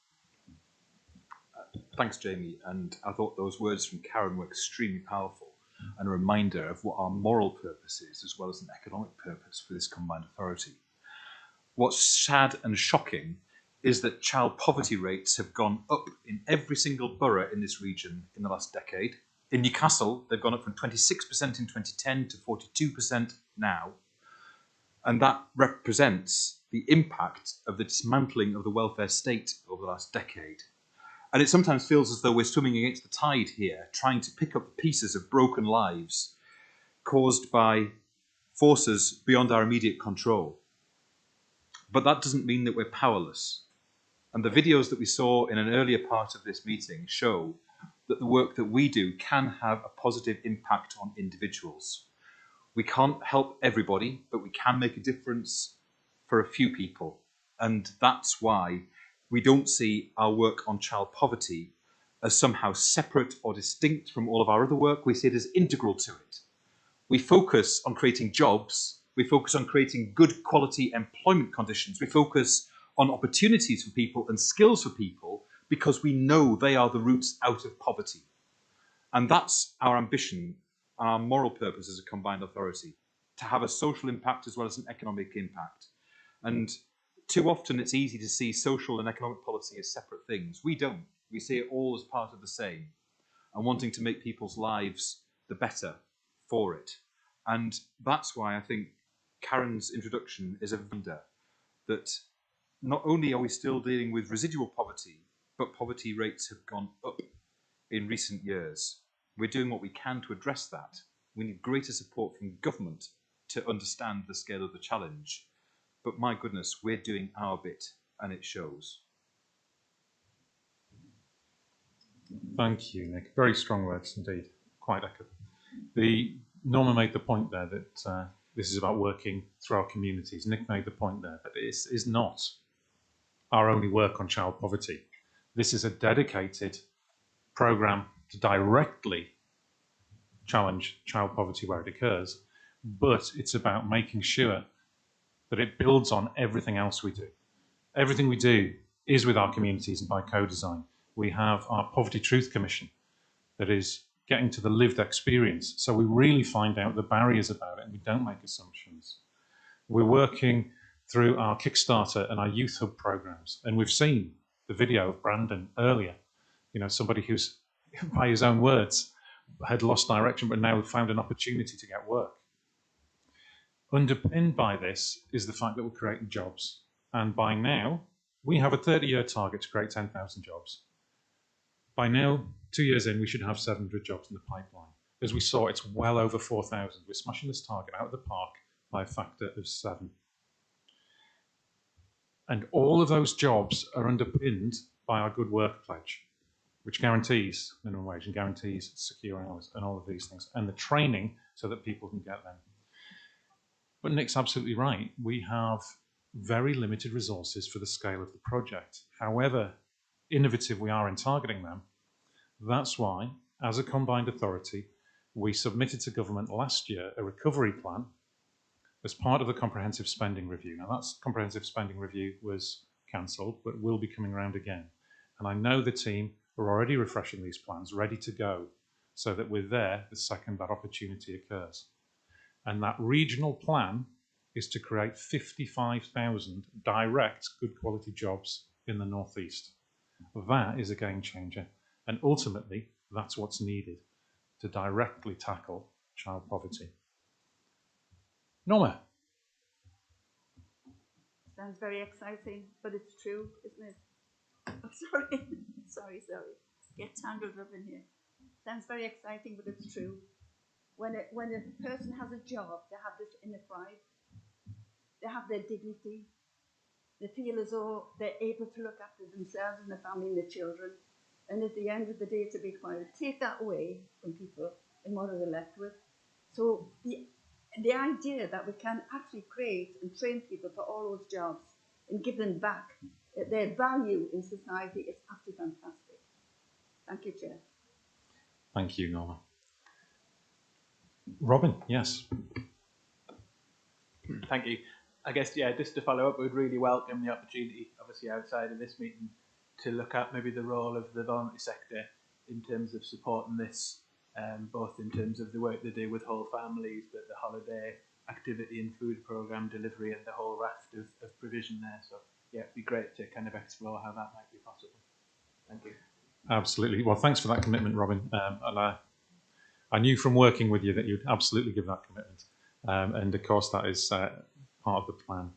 Thanks, Jamie. And I thought those words from Karen were extremely powerful and a reminder of what our moral purpose is, as well as an economic purpose for this combined authority. What's sad and shocking is that child poverty rates have gone up in every single borough in this region in the last decade. In Newcastle, they've gone up from 26% in 2010 to 42% now. And that represents the impact of the dismantling of the welfare state over the last decade. And it sometimes feels as though we're swimming against the tide here, trying to pick up the pieces of broken lives caused by forces beyond our immediate control. But that doesn't mean that we're powerless. And the videos that we saw in an earlier part of this meeting show that the work that we do can have a positive impact on individuals. We can't help everybody, but we can make a difference for a few people. And that's why we don't see our work on child poverty as somehow separate or distinct from all of our other work. We see it as integral to it. We focus on creating jobs. We focus on creating good quality employment conditions. We focus on opportunities for people and skills for people because we know they are the routes out of poverty. And that's our ambition and our moral purpose as a combined authority, to have a social impact as well as an economic impact. And too often it's easy to see social and economic policy as separate things. We don't. We see it all as part of the same, and wanting to make people's lives the better for it. And that's why I think Karen's introduction is a reminder that not only are we still dealing with residual poverty, but poverty rates have gone up in recent years. We're doing what we can to address that. We need greater support from government to understand the scale of the challenge. But my goodness, we're doing our bit, and it shows. Thank you, Nick. Very strong words indeed. Quite accurate. Norma made the point there that this is about working through our communities. Nick made the point there that this is not our only work on child poverty. This is a dedicated programme to directly challenge child poverty where it occurs, but it's about making sure that it builds on everything else we do. Everything we do is with our communities and by co-design. We have our Poverty Truth Commission that is getting to the lived experience. So we really find out the barriers about it and we don't make assumptions. We're working through our Kickstarter and our Youth Hub programs. And we've seen the video of Brandon earlier, you know, somebody who's, by his own words, had lost direction, but now found an opportunity to get work. Underpinned by this is the fact that we're creating jobs. And by now, we have a 30-year target to create 10,000 jobs. By now, 2 years in, we should have 700 jobs in the pipeline. As we saw, it's well over 4,000. We're smashing this target out of the park by a factor of 7. And all of those jobs are underpinned by our Good Work Pledge, which guarantees minimum wage and guarantees secure hours and all of these things, and the training so that people can get them. But Nick's absolutely right. We have very limited resources for the scale of the project. However innovative we are in targeting them, that's why, as a combined authority, we submitted to government last year a recovery plan as part of the comprehensive spending review. Now, that comprehensive spending review was cancelled, but will be coming around again. And I know the team are already refreshing these plans, ready to go, so that we're there the second that opportunity occurs. And that regional plan is to create 55,000 direct good quality jobs in the North East. That is a game changer. And ultimately, that's what's needed to directly tackle child poverty. Norma. Sounds very exciting, but it's true, isn't it? Oh, sorry. Get tangled up in here. Sounds very exciting, but it's true. When a person has a job, they have this inner pride. They have their dignity. They feel as though they're able to look after themselves and their family and their children. And at the end of the day, to be quiet, take that away from people, and what are they left with? So the idea that we can actually create and train people for all those jobs and give them back their value in society is absolutely fantastic. Thank you, Chair. Thank you, Norma. Robin, yes. Thank you. I guess, yeah, just to follow up, we'd really welcome the opportunity, obviously outside of this meeting, to look at maybe the role of the voluntary sector in terms of supporting this, both in terms of the work they do with whole families, but the holiday activity and food programme delivery and the whole raft of provision there. So, yeah, it'd be great to kind of explore how that might be possible. Thank you. Absolutely. Well, thanks for that commitment, Robin. And I knew from working with you that you'd absolutely give that commitment. And of course, that is part of the plan.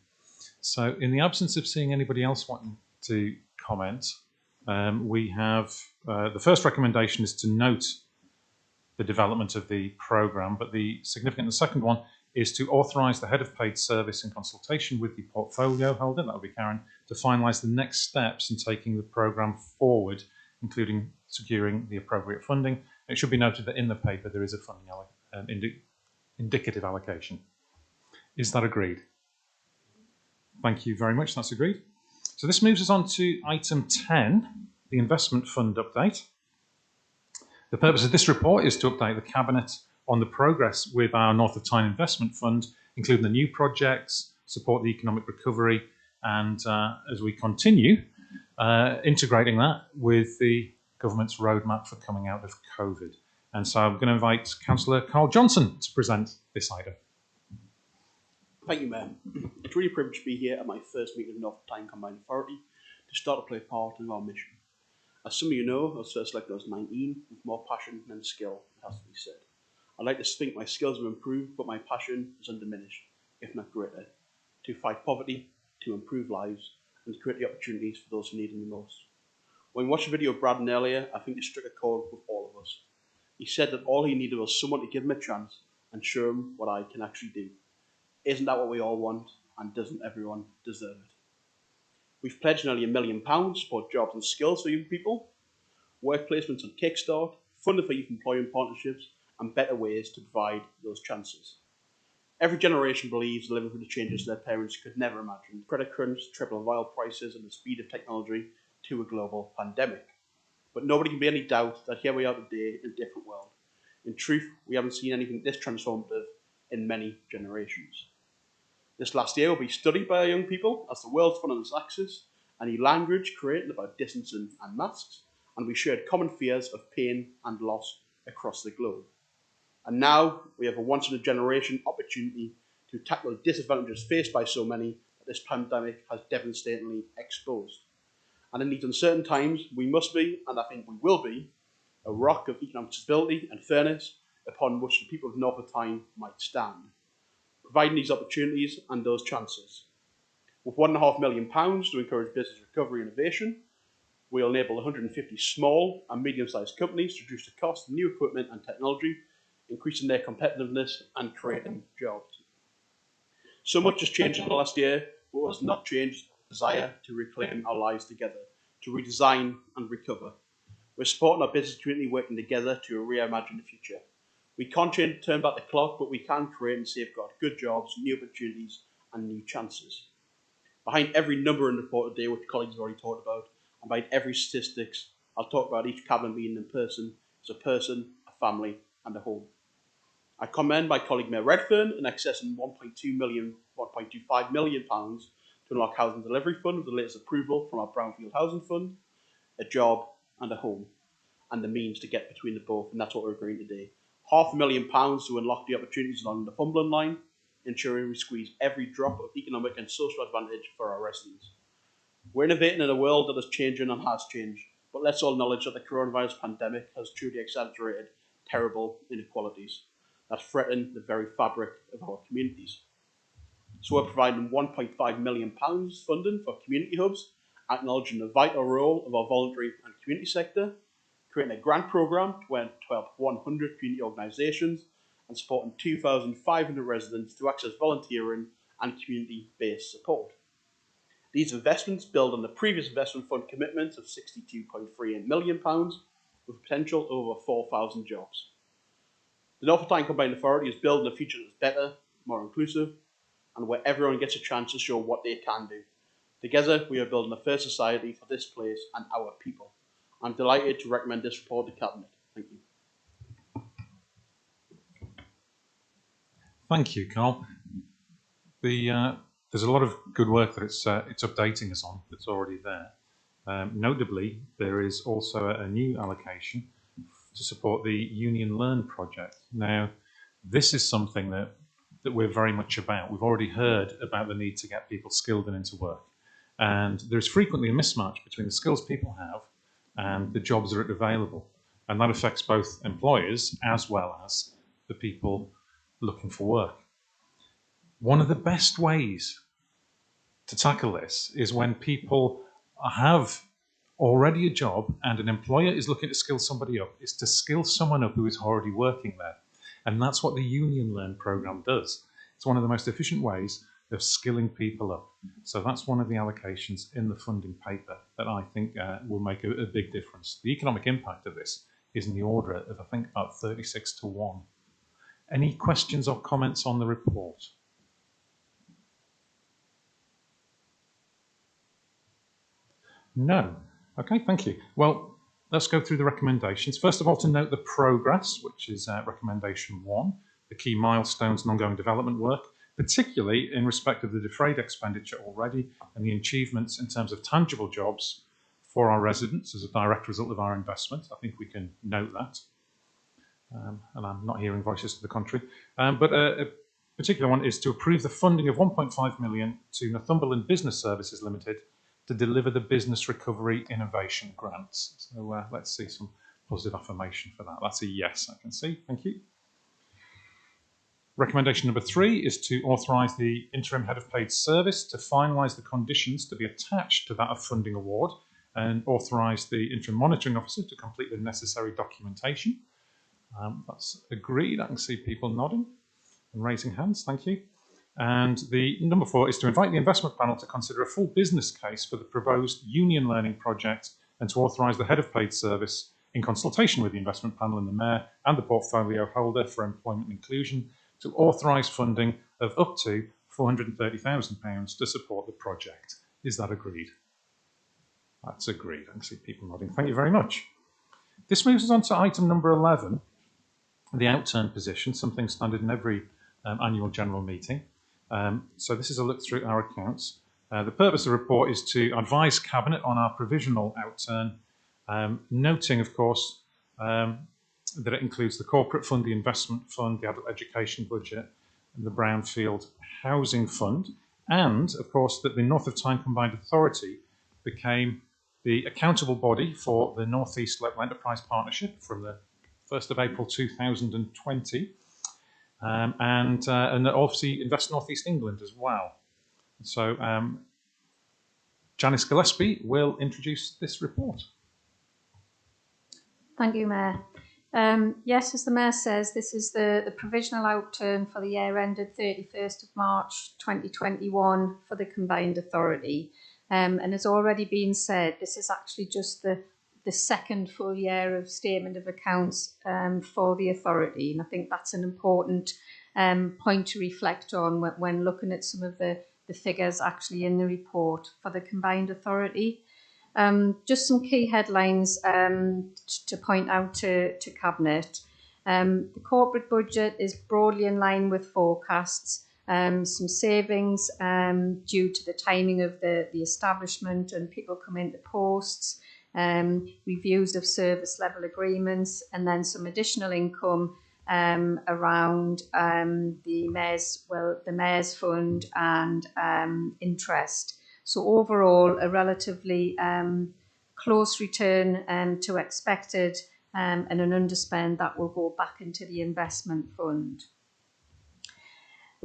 So in the absence of seeing anybody else wanting to comment, we have the first recommendation is to note the development of the programme, but the second one is to authorise the head of paid service in consultation with the portfolio holder, that would be Karen, to finalise the next steps in taking the programme forward, including securing the appropriate funding. It should be noted that in the paper there is a funding indicative allocation. Is that agreed? Thank you very much, that's agreed. So this moves us on to item 10, the investment fund update. The purpose of this report is to update the Cabinet on the progress with our North of Tyne Investment Fund, including the new projects, support the economic recovery, and as we continue, integrating that with the government's roadmap for coming out of COVID. And so I'm going to invite Councillor Carl Johnson to present this item. Thank you, Mayor. It's really a privilege to be here at my first meeting of North Tyne Combined Authority to start to play part in our mission. As some of you know, I was first elected when I was 19 with more passion than skill, it has to be said. I'd like to think my skills have improved, but my passion is undiminished, if not greater, to fight poverty, to improve lives, and to create the opportunities for those who need them the most. When we watched the video of Braddon earlier, I think it struck a chord with all of us. He said that all he needed was someone to give him a chance and show him what I can actually do. Isn't that what we all want, and doesn't everyone deserve it? We've pledged nearly £1 million to support jobs and skills for young people, work placements on Kickstart, funding for youth employment partnerships, and better ways to provide those chances. Every generation believes living through the changes their parents could never imagine. Credit crunch, triple of oil prices, and the speed of technology to a global pandemic. But nobody can be any doubt that here we are today in a different world. In truth, we haven't seen anything this transformative in many generations. This last year will be studied by our young people as the world's fun on its axis, a new language created about distancing and masks, and we shared common fears of pain and loss across the globe. And now we have a once-in-a-generation opportunity to tackle the disadvantages faced by so many that this pandemic has devastatingly exposed. And in these uncertain times, we must be, and I think we will be, a rock of economic stability and fairness upon which the people of North of Tyne might stand, providing these opportunities and those chances. With £1.5 million to encourage business recovery and innovation, we will enable 150 small and medium-sized companies to reduce the cost of new equipment and technology, increasing their competitiveness and creating jobs. So much has changed in the last year, but what has not changed the desire to reclaim our lives together, to redesign and recover. We're supporting our business community working together to reimagine the future. We can't turn back the clock, but we can create and safeguard good jobs, new opportunities, and new chances. Behind every number in the report today, which colleagues have already talked about, and behind every statistics, I'll talk about each cabinet meeting in person. It's a person, a family, and a home. I commend my colleague Mayor Redfern in accessing £1.25 million to unlock housing delivery fund with the latest approval from our Brownfield Housing Fund, a job and a home, and the means to get between the both, and that's what we're agreeing today. £500,000 to unlock the opportunities along the Northumberland line, ensuring we squeeze every drop of economic and social advantage for our residents. We're innovating in a world that is changing and has changed, but let's all acknowledge that the coronavirus pandemic has truly exaggerated terrible inequalities that threaten the very fabric of our communities. So we're providing £1.5 million funding for community hubs, acknowledging the vital role of our voluntary and community sector, creating a grant programme to help 100 community organisations, and supporting 2,500 residents to access volunteering and community-based support. These investments build on the previous investment fund commitments of £62.38 million, with potential over 4,000 jobs. The North of Tyne Combined Authority is building a future that is better, more inclusive, and where everyone gets a chance to show what they can do. Together, we are building a fair society for this place and our people. I'm delighted to recommend this report to Cabinet. Thank you. Thank you, Carl. There's a lot of good work that it's updating us on that's already there. Notably, there is also a new allocation to support the Union Learn project. Now, this is something that we're very much about. We've already heard about the need to get people skilled and into work. And there's frequently a mismatch between the skills people have and the jobs that are available. And that affects both employers as well as the people looking for work. One of the best ways to tackle this is when people have already a job and an employer is looking to skill somebody up, is to skill someone up who is already working there. And that's what the Union Learn programme does. It's one of the most efficient ways of skilling people up. So that's one of the allocations in the funding paper that I think will make a big difference. The economic impact of this is in the order of, I think, about 36 to 1. Any questions or comments on the report? No. Okay, thank you. Well, let's go through the recommendations. First of all, to note the progress, which is recommendation 1, the key milestones and ongoing development work, particularly in respect of the defrayed expenditure already and the achievements in terms of tangible jobs for our residents as a direct result of our investment. I think we can note that. And I'm not hearing voices to the contrary. But a particular one is to approve the funding of 1.5 million to Northumberland Business Services Limited to deliver the Business Recovery Innovation Grants. So let's see some positive affirmation for that. That's a yes, I can see. Thank you. Recommendation number 3 is to authorise the interim head of paid service to finalise the conditions to be attached to that of funding award and authorise the interim monitoring officer to complete the necessary documentation. That's agreed. I can see people nodding and raising hands. Thank you. And the number 4 is to invite the investment panel to consider a full business case for the proposed union learning project and to authorise the head of paid service in consultation with the investment panel and the mayor and the portfolio holder for employment inclusion to authorise funding of up to £430,000 to support the project. Is that agreed? That's agreed. I can see people nodding. Thank you very much. This moves us on to item number 11, the outturn position, something standard in every annual general meeting. So this is a look through our accounts. The purpose of the report is to advise Cabinet on our provisional outturn, noting, of course, that it includes the corporate fund, the investment fund, the adult education budget, and the Brownfield Housing Fund, and, of course, that the North of Tyne Combined Authority became the accountable body for the North East Local Enterprise Partnership from the 1st of April 2020, and obviously Invest North East England as well. So Janice Gillespie will introduce this report. Thank you, Mayor. Yes, as the Mayor says, this is the provisional outturn for the year ended 31st of March 2021 for the Combined Authority. And as already been said, this is actually just the second full year of statement of accounts for the authority. And I think that's an important point to reflect on when looking at some of the figures actually in the report for the Combined Authority. Just some key headlines to point out to Cabinet. The corporate budget is broadly in line with forecasts. Some savings due to the timing of the establishment and people come into posts, reviews of service level agreements, and then some additional income around the Mayor's Fund and interest. So overall, a relatively close return to expected and an underspend that will go back into the investment fund.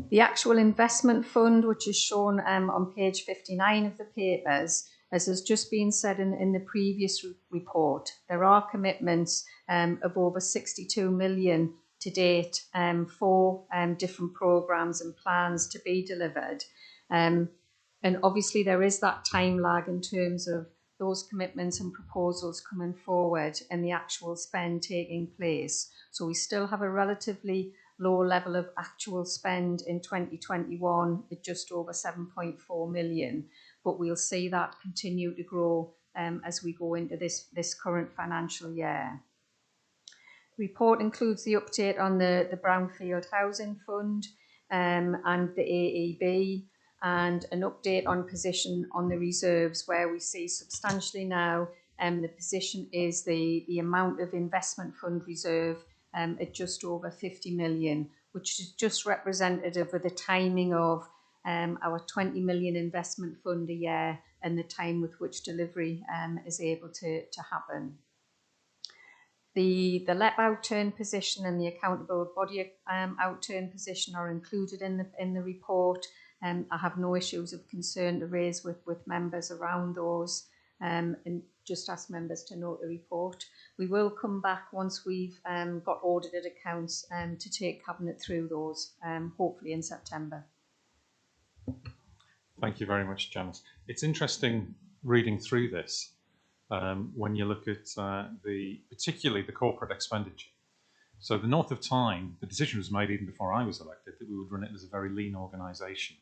The actual investment fund, which is shown on page 59 of the papers, as has just been said in the previous report, there are commitments of over 62 million to date for different programmes and plans to be delivered. And obviously there is that time lag in terms of those commitments and proposals coming forward and the actual spend taking place. So we still have a relatively low level of actual spend in 2021 at just over 7.4 million. But we'll see that continue to grow as we go into this current financial year. The report includes the update on the Brownfield Housing Fund and the AEB, and an update on position on the reserves, where we see substantially now the position is the amount of investment fund reserve at just over 50 million, which is just representative of the timing of our 20 million investment fund a year and the time with which delivery is able to happen. The LEP outturn position and the accountable body outturn position are included in the report. I have no issues of concern to raise with members around those, and just ask members to note the report. We will come back once we've got audited accounts to take Cabinet through those, hopefully in September. Thank you very much, Janice. It's interesting reading through this when you look at particularly the corporate expenditure. So the North of Tyne, the decision was made even before I was elected that we would run it as a very lean organisation.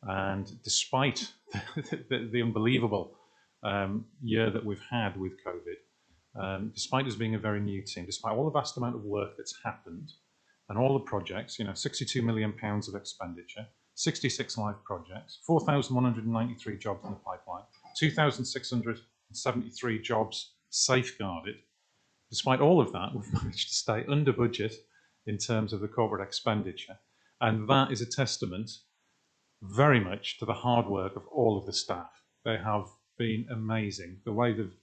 And despite the unbelievable year that we've had with COVID, despite us being a very new team, despite all the vast amount of work that's happened and all the projects, you know, £62 million of expenditure, 66 live projects, 4,193 jobs in the pipeline, 2,673 jobs safeguarded. Despite all of that, we've managed to stay under budget in terms of the corporate expenditure. And that is a testament very much to the hard work of all of the staff. They have been amazing. The way they've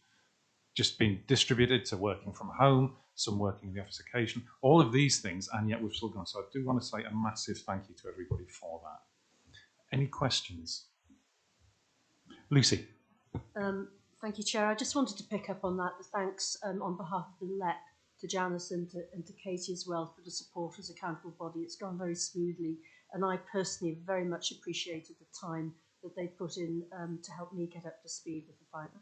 just been distributed to working from home, some working in the office occasion, all of these things, and yet we've still gone. So I do want to say a massive thank you to everybody for that. Any questions? Lucy. Thank you, Chair. I just wanted to pick up on that. The thanks on behalf of the LEP to Janice and to Katie as well for the support as accountable body. It's gone very smoothly, and I personally very much appreciated the time that they put in to help me get up to speed with the fibre.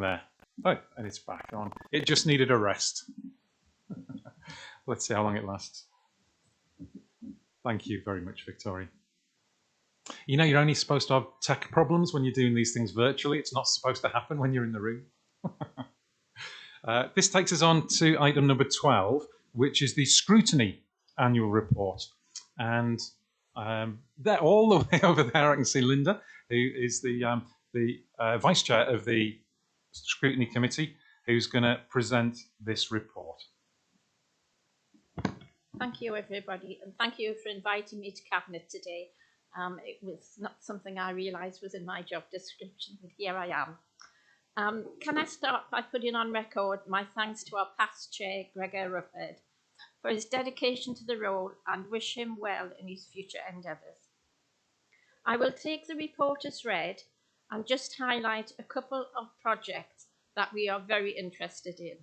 There. Oh, and it's back on. It just needed a rest. Let's see how long it lasts. Thank you very much, Victoria. You know, you're only supposed to have tech problems when you're doing these things virtually. It's not supposed to happen when you're in the room. This takes us on to item number 12, which is the scrutiny annual report. And they're all the way over there. I can see Linda, who is the vice chair of the Scrutiny Committee, who's going to present this report. Thank you, everybody, and thank you for inviting me to Cabinet today. It was not something I realised was in my job description, but here I am. Can I start by putting on record my thanks to our past chair, Gregor Rufford, for his dedication to the role and wish him well in his future endeavours. I will take the report as read and just highlight a couple of projects that we are very interested in.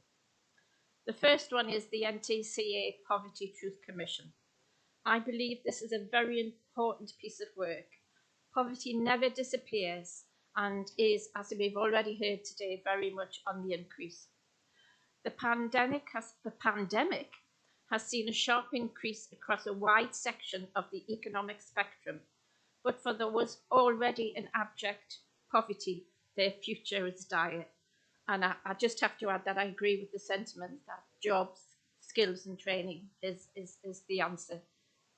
The first one is the NTCA Poverty Truth Commission. I believe this is a very important piece of work. Poverty never disappears and is, as we've already heard today, very much on the increase. The pandemic has seen a sharp increase across a wide section of the economic spectrum, but for those already in abject poverty, their future is dire. And I just have to add that I agree with the sentiment that jobs, skills and training is the answer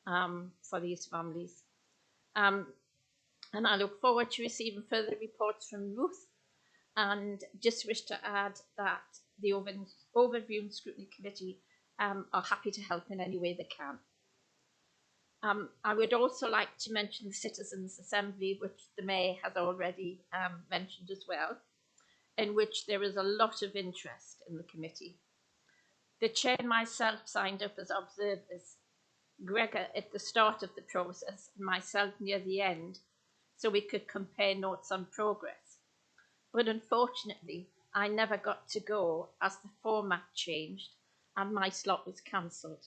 for these families. And I look forward to receiving further reports from Ruth, and just wish to add that the Overview and Scrutiny Committee are happy to help in any way they can. I would also like to mention the Citizens' Assembly, which the Mayor has already mentioned as well, in which there is a lot of interest in the committee. The Chair and myself signed up as observers, Gregor at the start of the process and myself near the end, so we could compare notes on progress. But unfortunately, I never got to go as the format changed and my slot was cancelled,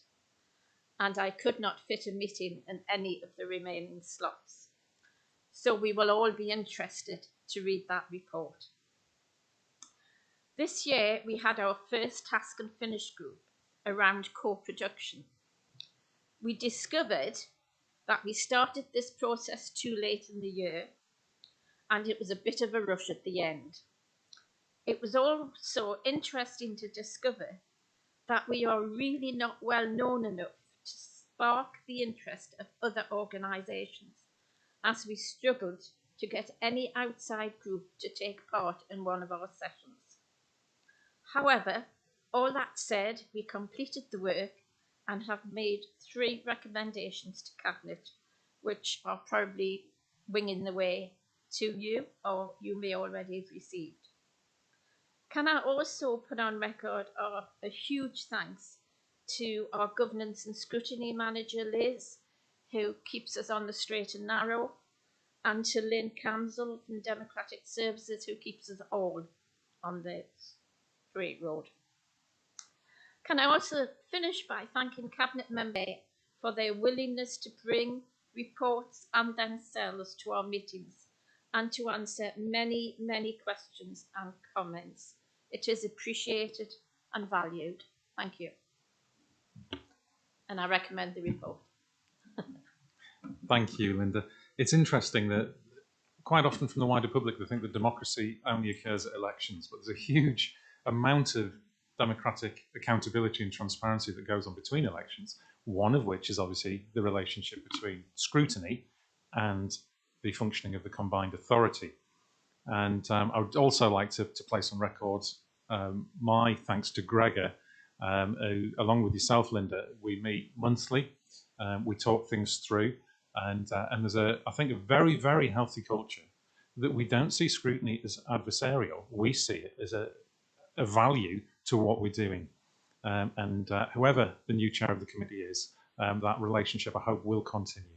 and I could not fit a meeting in any of the remaining slots. So we will all be interested to read that report. This year, we had our first task and finish group around co-production. We discovered that we started this process too late in the year, and it was a bit of a rush at the end. It was also interesting to discover that we are really not well known enough to spark the interest of other organisations, as we struggled to get any outside group to take part in one of our sessions. However, all that said, we completed the work and have made 3 recommendations to Cabinet, which are probably winging the way to you, or you may already have received. Can I also put on record a huge thanks to our governance and scrutiny manager, Liz, who keeps us on the straight and narrow, and to Lynn Campbell from Democratic Services, who keeps us all on the straight road. Can I also finish by thanking Cabinet members for their willingness to bring reports and themselves to our meetings and to answer many, many questions and comments. It is appreciated and valued. Thank you. And I recommend the report. Thank you, Linda. It's interesting that quite often from the wider public they think that democracy only occurs at elections, but there's a huge amount of democratic accountability and transparency that goes on between elections, one of which is obviously the relationship between scrutiny and the functioning of the combined authority. And I would also like to place on record my thanks to Gregor, who, along with yourself, Linda, we meet monthly, we talk things through, and there's I think a very, very healthy culture that we don't see scrutiny as adversarial. We see it as a value to what we're doing. And whoever the new chair of the committee is, that relationship, I hope, will continue.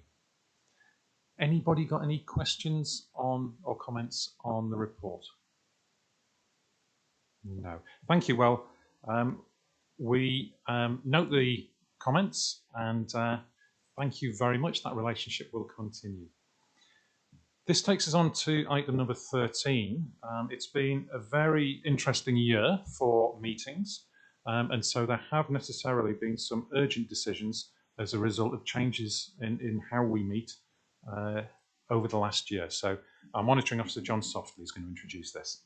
Anybody got any questions on or comments on the report? No. Thank you. Well, we note the comments and thank you very much. That relationship will continue. This takes us on to item number 13. It's been a very interesting year for meetings, and so there have necessarily been some urgent decisions as a result of changes in how we meet over the last year. So our Monitoring Officer John Softley is going to introduce this.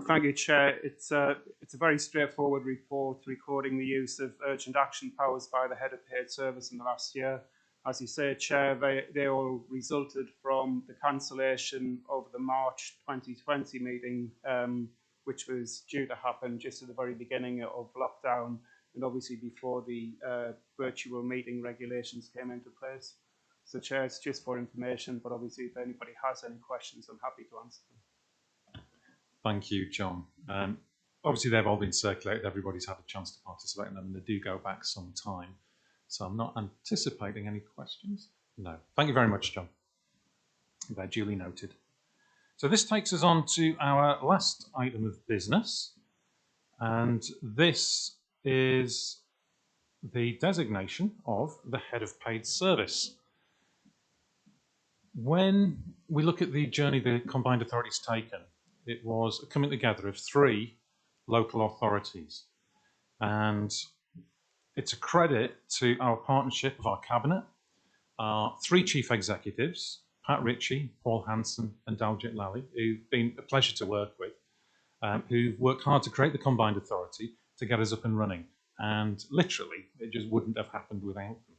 Thank you, Chair. It's a very straightforward report recording the use of urgent action powers by the Head of Paid Service in the last year. As you say, Chair, they all resulted from the cancellation of the March 2020 meeting, which was due to happen just at the very beginning of lockdown and obviously before the virtual meeting regulations came into place. So, Chair, it's just for information, but obviously if anybody has any questions, I'm happy to answer them. Thank you, John. Obviously, they've all been circulated. Everybody's had a chance to participate in them, and they do go back some time. So I'm not anticipating any questions. No. Thank you very much, John. They're duly noted. So this takes us on to our last item of business, and this is the designation of the Head of Paid Service. When we look at the journey the Combined Authority's taken, it was a coming together of 3 local authorities, and it's a credit to our partnership of our Cabinet, our 3 Chief Executives, Pat Ritchie, Paul Hanson and Daljit Lally, who've been a pleasure to work with, who've worked hard to create the Combined Authority to get us up and running. And literally, it just wouldn't have happened without them.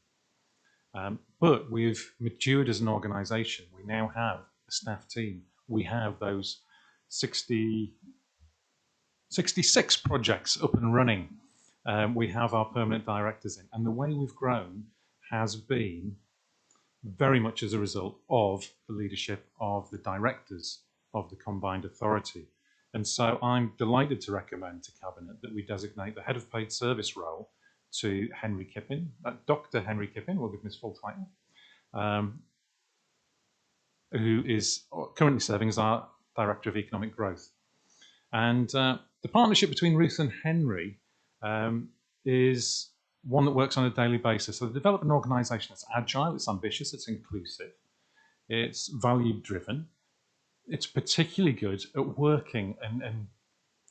But we've matured as an organisation. We now have a staff team. We have those 66 projects up and running. We have our permanent directors in, and the way we've grown has been very much as a result of the leadership of the directors of the Combined Authority. And so I'm delighted to recommend to Cabinet that we designate the Head of Paid Service role to Henry Kippin, Dr. Henry Kippin, we'll give him his full title, who is currently serving as our Director of Economic Growth. And the partnership between Ruth and Henry is one that works on a daily basis. So they develop an organisation that's agile, it's ambitious, it's inclusive, it's value-driven. It's particularly good at working and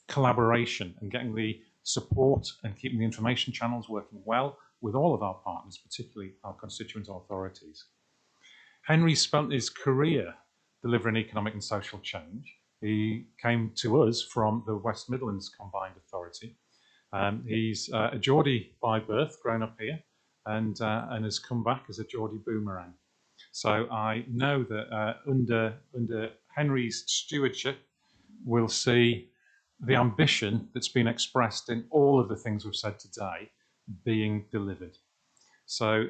collaboration and getting the support and keeping the information channels working well with all of our partners, particularly our constituent authorities. Henry spent his career delivering economic and social change. He came to us from the West Midlands Combined Authority. He's a Geordie by birth, grown up here, and has come back as a Geordie boomerang. So I know that under Henry's stewardship, we'll see the ambition that's been expressed in all of the things we've said today being delivered. So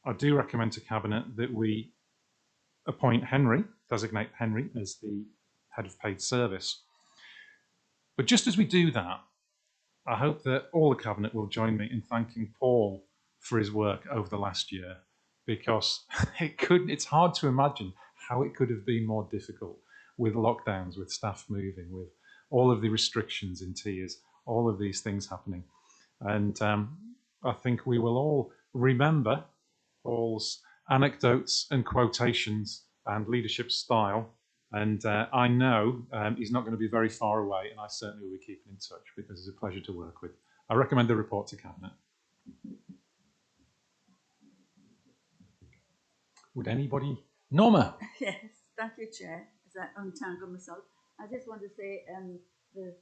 I do recommend to Cabinet that we appoint Henry, designate Henry as the head of paid service. But just as we do that, I hope that all the Cabinet will join me in thanking Paul for his work over the last year, because it's hard to imagine how it could have been more difficult with lockdowns, with staff moving, with all of the restrictions in tiers, all of these things happening. And I think we will all remember Paul's anecdotes and quotations and leadership style. And I know he's not going to be very far away, and I certainly will be keeping in touch because it's a pleasure to work with. I recommend the report to Cabinet. Would anybody? Norma. Yes, thank you, Chair. As I untangle myself, I just want to say the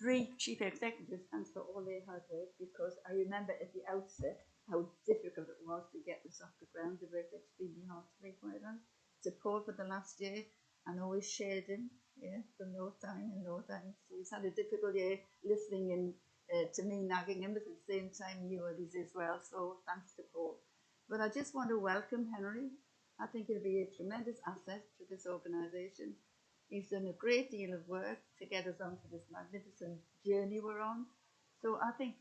3 chief executives, thanks for all their hard work, because I remember at the outset how difficult it was to get this off the ground. They worked extremely hard to make it on. Support for the last year, and always shared him, from no time and no time. So he's had a difficult year listening in to me nagging him, but at the same time you and his as well. So thanks to Paul. But I just want to welcome Henry. I think he'll be a tremendous asset to this organisation. He's done a great deal of work to get us onto this magnificent journey we're on. So I think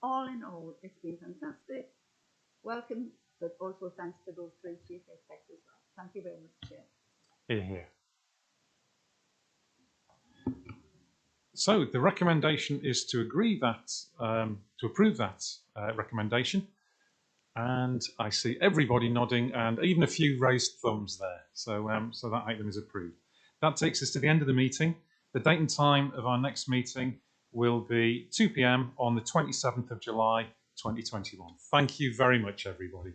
all in all, it's been fantastic. Welcome, but also thanks to those 3 chief execs as well. Thank you very much, Chair. Hear, hear. So the recommendation is to agree that, to approve that recommendation. And I see everybody nodding and even a few raised thumbs there. So, so that item is approved. That takes us to the end of the meeting. The date and time of our next meeting will be 2 p.m. on the 27th of July, 2021. Thank you very much, everybody.